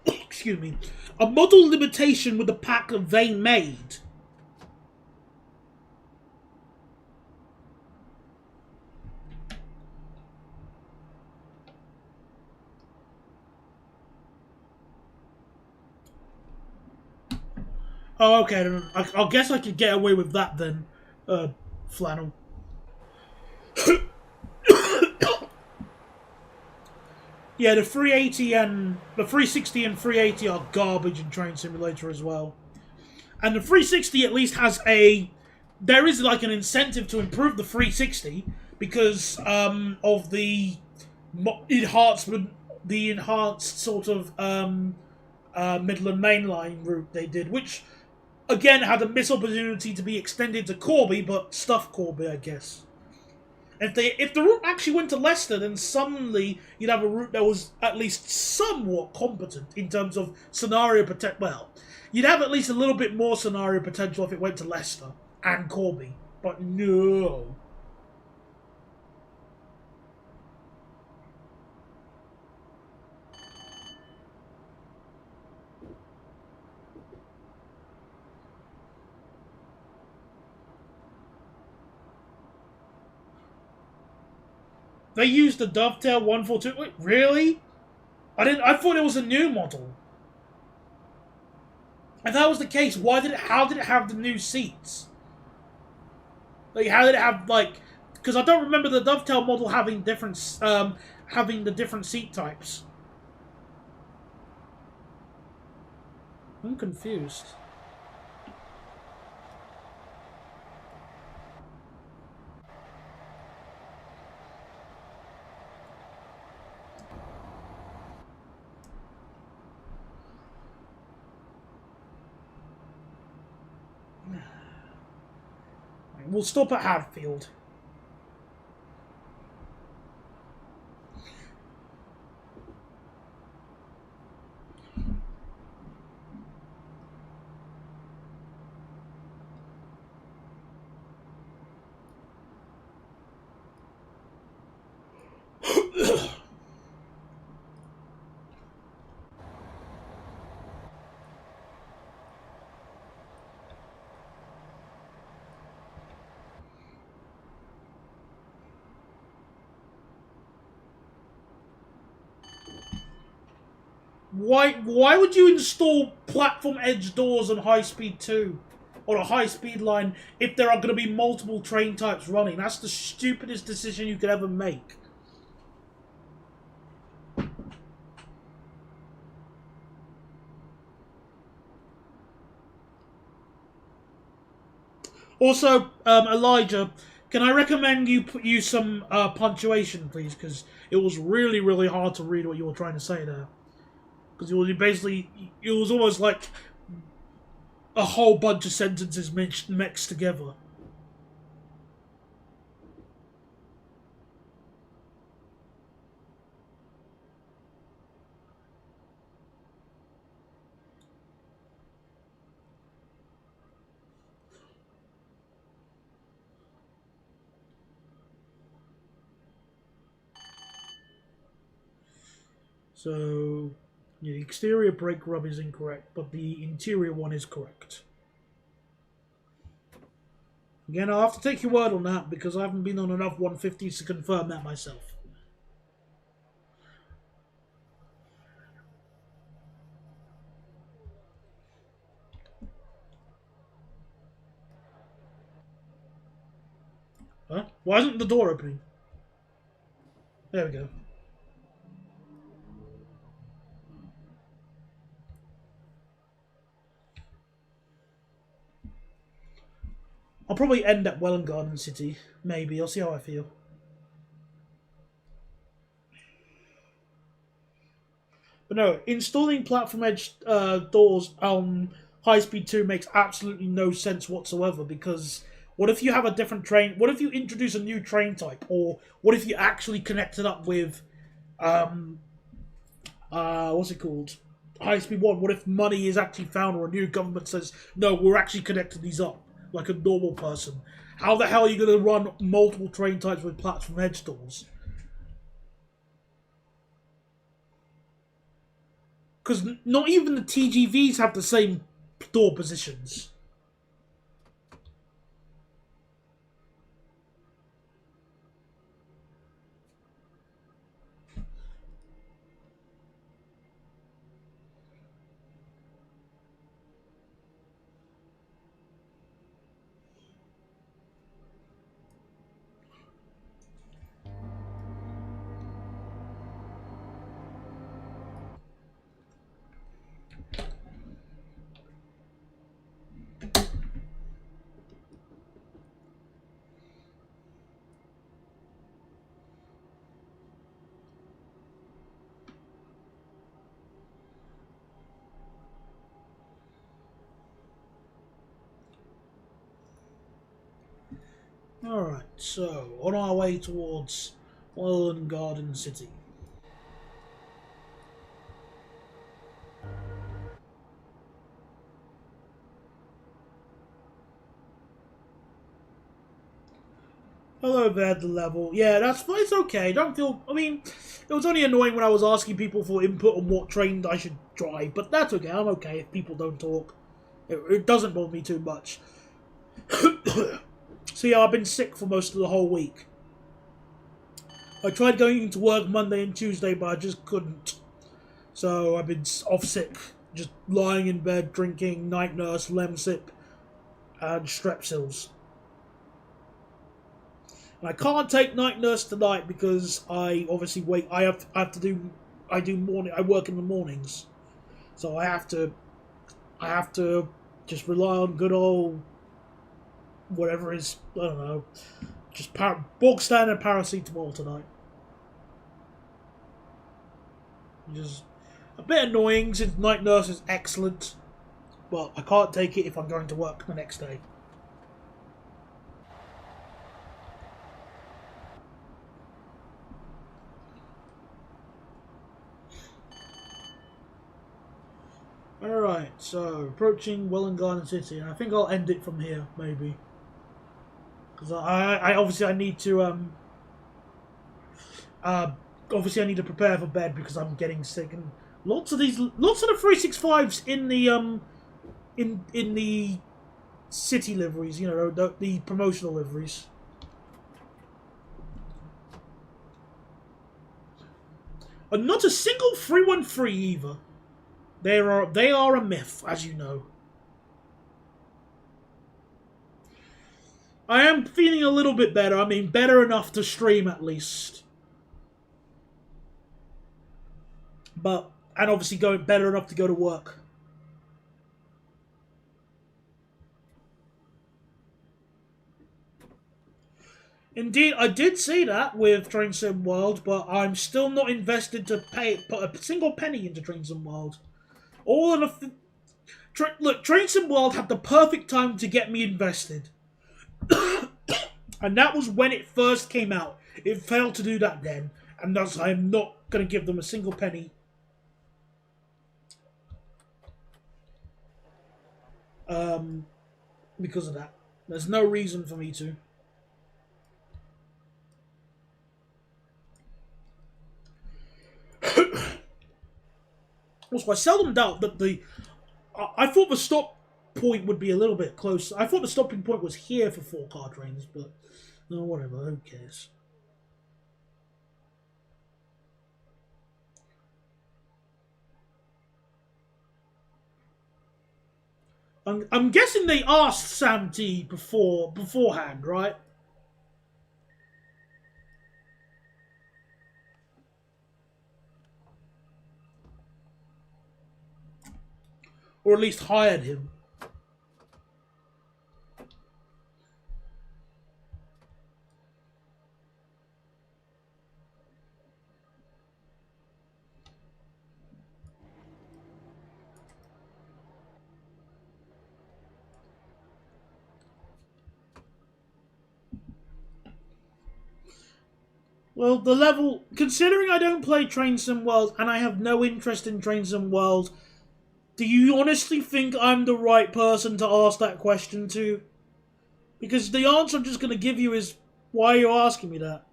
excuse me. A model limitation with the pack that they made? Oh, okay. I guess I could get away with that then, Flannel. Yeah, the 380 and the 360 and 380 are garbage in Train Simulator as well. And the 360 at least has there is like an incentive to improve the 360 because of the enhancement, the enhanced sort of Midland Mainline route they did, which again had a missed opportunity to be extended to Corby, but stuff Corby, I guess. If the route actually went to Leicester, then suddenly you'd have a route that was at least somewhat competent in terms of scenario potential. Well, you'd have at least a little bit more scenario potential if it went to Leicester and Corby. But no. They used the Dovetail 142. Wait, really? I thought it was a new model. If that was the case, how did it have the new seats? Like, how did it have, like... Because I don't remember the Dovetail model having having the different seat types. I'm confused. We'll stop at Hadfield. Why would you install platform edge doors on high speed 2 on a high speed line if there are going to be multiple train types running? That's the stupidest decision you could ever make. Also, Elijah, can I recommend you use some punctuation, please? Because it was really, really hard to read what you were trying to say there. Because it was almost like a whole bunch of sentences mixed together. So, yeah, the exterior brake rub is incorrect, but the interior one is correct. Again, I'll have to take your word on that because I haven't been on enough 150s to confirm that myself. Huh? Why isn't the door opening? There we go. I'll probably end at Welland Garden City. Maybe. I'll see how I feel. But no, installing platform edge doors on High Speed 2 makes absolutely no sense whatsoever because what if you have a different train? What if you introduce a new train type? Or what if you actually connect it up with, what's it called? High Speed 1. What if money is actually found or a new government says, no, we're actually connecting these up like a normal person? How the hell are you going to run multiple train types with platform edge doors? Because not even the TGVs have the same door positions. Alright, so on our way towards Welland Garden City. Hello there, the level. Yeah, that's fine. It's okay. Don't feel. I mean, it was only annoying when I was asking people for input on what train I should drive, but that's okay. I'm okay if people don't talk. It doesn't bother me too much. So yeah, I've been sick for most of the whole week. I tried going into work Monday and Tuesday, but I just couldn't. So I've been off sick, just lying in bed, drinking night nurse, Lemsip, and Strepsils. And I can't take night nurse tonight because I obviously wait. I have to do. I do morning. I work in the mornings, so I have to. I have to just rely on good old whatever is. I don't know. Just bog standard paracetamol tonight. Just a bit annoying since night nurse is excellent, but I can't take it if I'm going to work the next day. Alright, so approaching Welland Garden City, and I think I'll end it from here, maybe. Because I obviously I need to obviously I need to prepare for bed because I'm getting sick, and lots of the 365s in the in the city liveries, you know, the promotional liveries. And not a single 313 either. They are a myth, as you know. I am feeling a little bit better. I mean, better enough to stream at least. But, and obviously going better enough to go to work. Indeed, I did see that with Train Sim World, but I'm still not invested to put a single penny into Train Sim World. All of the... Look, Train Sim World had the perfect time to get me invested. And that was when it first came out. It failed to do that then, and thus I am not going to give them a single penny. Because of that. There's no reason for me to. Also, I seldom doubt that I thought the stop point would be a little bit close. I thought the stopping point was here for 4-car trains, but no, whatever. Who cares? I'm guessing they asked Sam T beforehand, right? Or at least hired him. Well, the level... Considering I don't play Train Sim World and I have no interest in Train Sim World, do you honestly think I'm the right person to ask that question to? Because the answer I'm just going to give you is, why are you asking me that?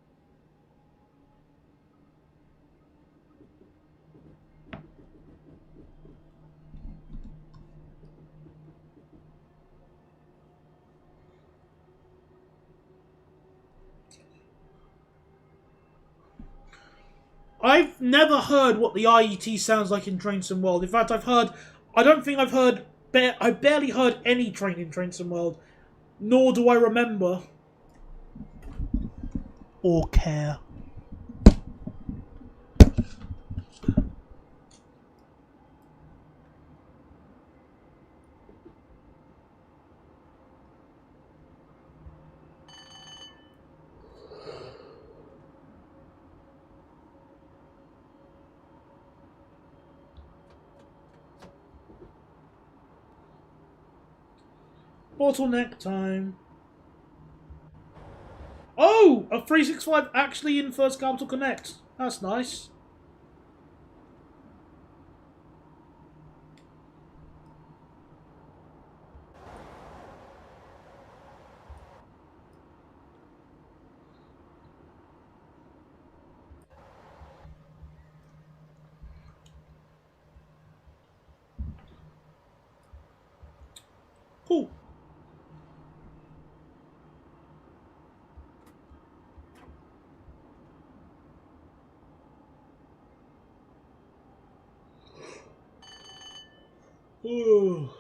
I've never heard what the IET sounds like in Train Sim World. In fact, I don't think I've heard... I barely heard any train in Train Sim World. Nor do I remember. Or care. Bottleneck time. Oh! A 365 actually in First Capital Connect. That's nice. Cool. Ooh.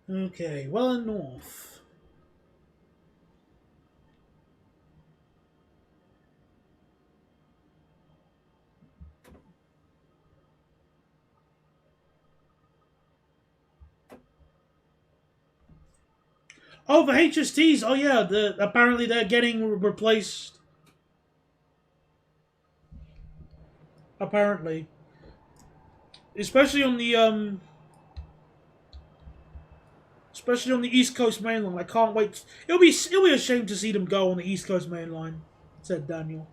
Okay, well and north. Oh, the HSTs. Oh yeah, apparently they're getting replaced. Apparently, especially on the East Coast main line. I can't wait. It'll be a shame to see them go on the East Coast main line," said Daniel.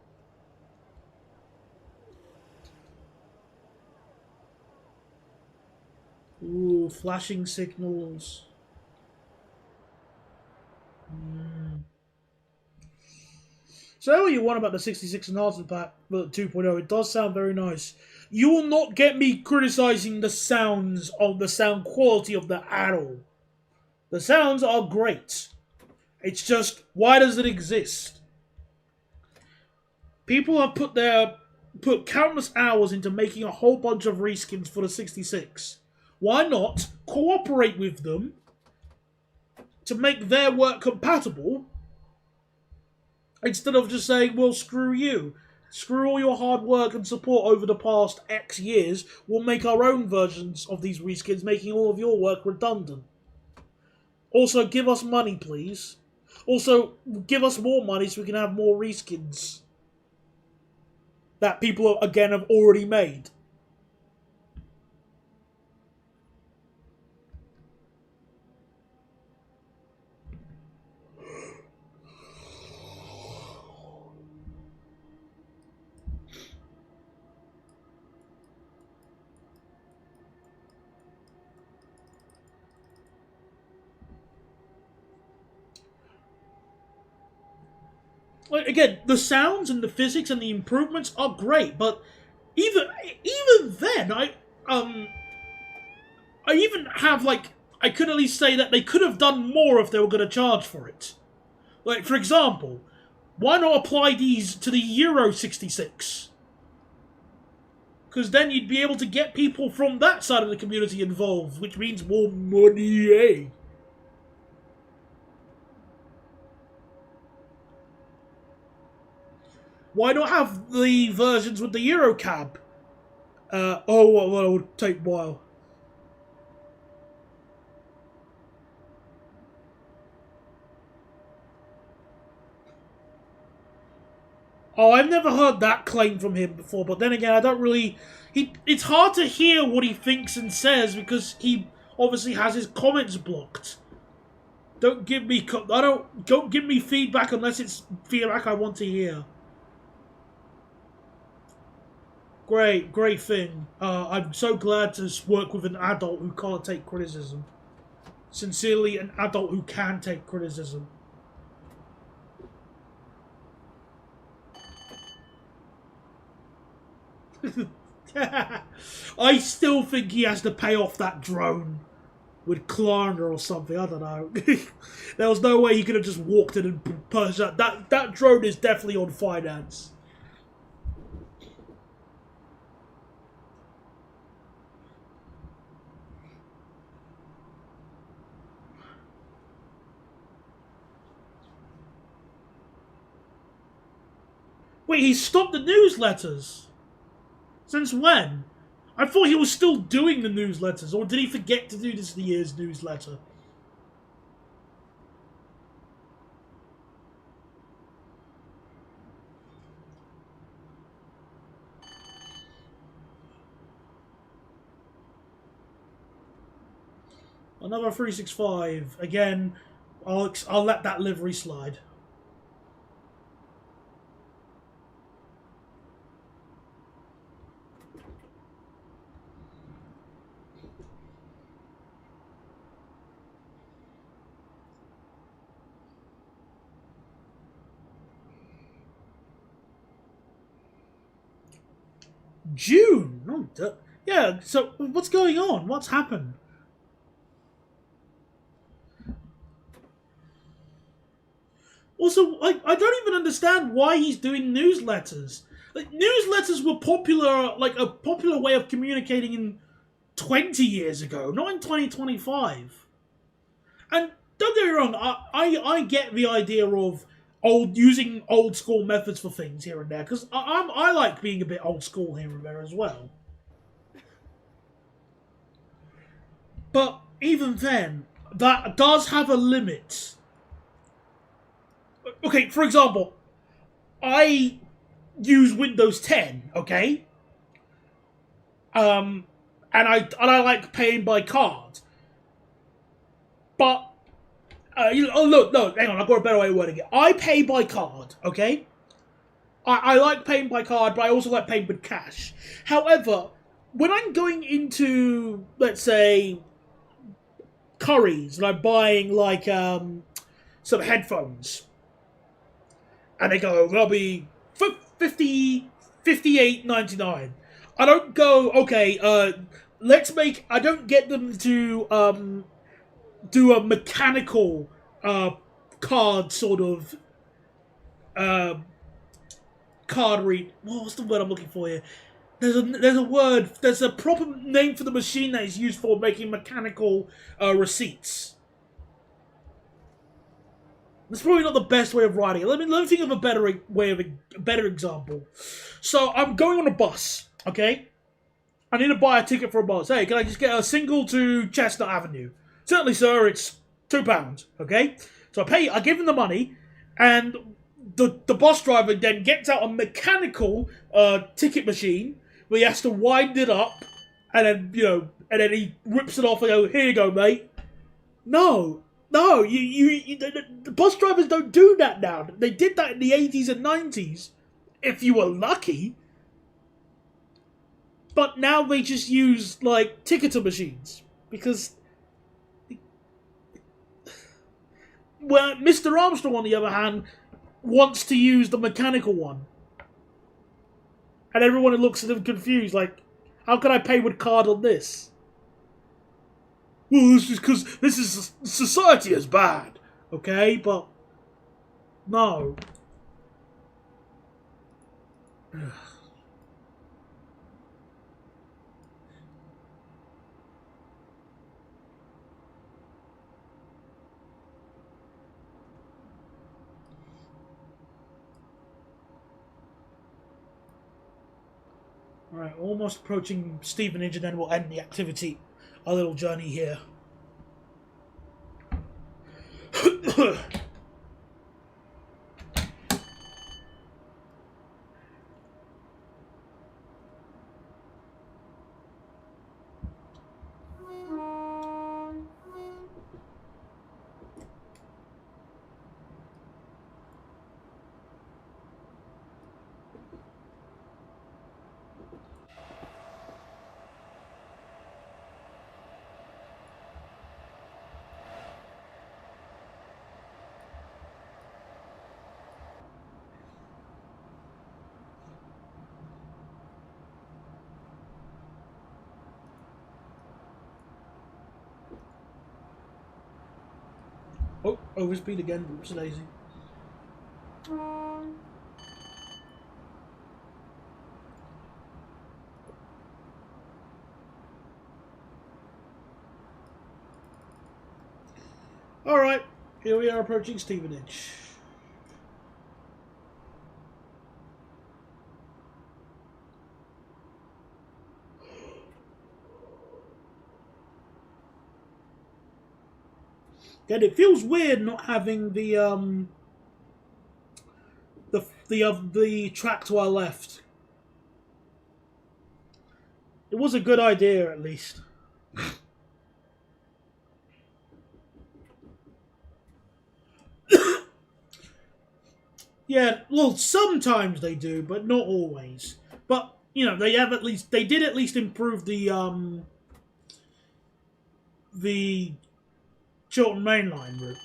Ooh, flashing signals. So what you want about the 66 Enhancement Pack 2.0, it does sound very nice. You will not get me criticizing the sounds of the sound quality of that at all. The sounds are great. It's just, why does it exist? People have put countless hours into making a whole bunch of reskins for the 66. Why not cooperate with them to make their work compatible instead of just saying, well, screw you. Screw all your hard work and support over the past X years. We'll make our own versions of these reskins, making all of your work redundant. Also, give us money, please. Also, give us more money so we can have more reskins that people, again, have already made. Like, again, the sounds and the physics and the improvements are great, but even then, I even have, like, I could at least say that they could have done more if they were going to charge for it. Like, for example, why not apply these to the Euro 66? Because then you'd be able to get people from that side of the community involved, which means more money, eh? Why not have the versions with the Eurocab? Well, it would take a while. Oh, I've never heard that claim from him before, but then again, I don't really... It's hard to hear what he thinks and says because he obviously has his comments blocked. Don't give me feedback unless it's feedback I want to hear. Great thing. I'm so glad to work with an adult who can't take criticism. Sincerely, an adult who can take criticism. I still think he has to pay off that drone with Klarna or something. I don't know. There was no way he could have just walked in and purchased that. That drone is definitely on finance. Wait, he stopped the newsletters? Since when? I thought he was still doing the newsletters, or did he forget to do this year's newsletter? Another 365. Again, I'll let that livery slide. June? Oh, yeah, so what's going on? What's happened? Also, I don't even understand why he's doing newsletters. Like, newsletters were popular, like a popular way of communicating in 20 years ago, not in 2025. And don't get me wrong, I get the idea of using old school methods for things here and there, because I like being a bit old school here and there as well. But even then, that does have a limit. Okay, for example, I use Windows 10, okay? And I like paying by card. But look, no, hang on, I've got a better way of wording it. I pay by card, okay? I like paying by card, but I also like paying with cash. However, when I'm going into, let's say, Curry's and I'm buying like some headphones, and they go, "That'll be 58.99." I don't go, okay. Let's make. I don't get them to do a mechanical card sort of card read. What's the word I'm looking for here? There's a word. There's a proper name for the machine that is used for making mechanical receipts. That's probably not the best way of writing it. Let me think of a better way of a better example. So I'm going on a bus. Okay, I need to buy a ticket for a bus. Hey, can I just get a single to Chestnut Avenue? Certainly, sir. It's £2. Okay, so I give him the money, and the bus driver then gets out a mechanical ticket machine where he has to wind it up, and then he rips it off and go, "Here you go, mate." No, the bus drivers don't do that now. They did that in the 80s and 90s, if you were lucky. But now they just use, like, ticketer machines. Because... Well, Mr. Armstrong, on the other hand, wants to use the mechanical one. And everyone looks at him confused, like, how can I pay with card on this? Well, this is because this is society is bad. Okay, but... No. Alright, almost approaching Stevenage, and then we'll end the activity. Our little journey here. Oh, overspeed again. Oops, daisy. Alright, here we are approaching Stevenage. And it feels weird not having the track to our left. It was a good idea, at least. Yeah, well, sometimes they do, but not always. But they did at least improve the Chiltern Main Line route.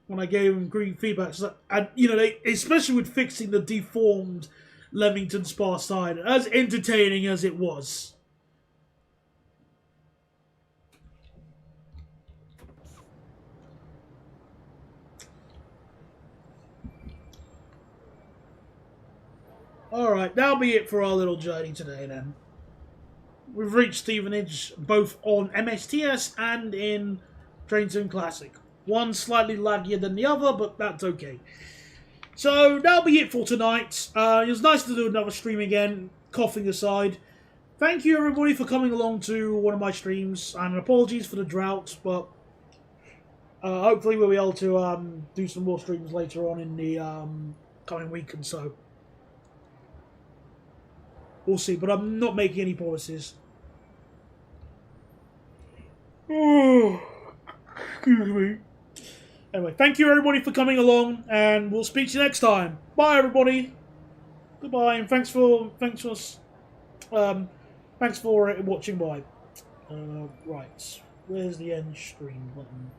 When I gave them green feedback, and they, especially with fixing the deformed Leamington Spa side, as entertaining as it was. Alright, that'll be it for our little journey today then. We've reached Stevenage both on MSTS and in Train Sim Classic. One slightly laggier than the other, but that's okay. So that'll be it for tonight. It was nice to do another stream again, coughing aside. Thank you everybody for coming along to one of my streams, and apologies for the drought, but hopefully we'll be able to do some more streams later on in the coming week and so. We'll see, but I'm not making any promises. Oh, excuse me. Anyway, thank you everybody for coming along, and we'll speak to you next time. Bye everybody. Goodbye, and thanks for watching. Bye. Right, where's the end stream button?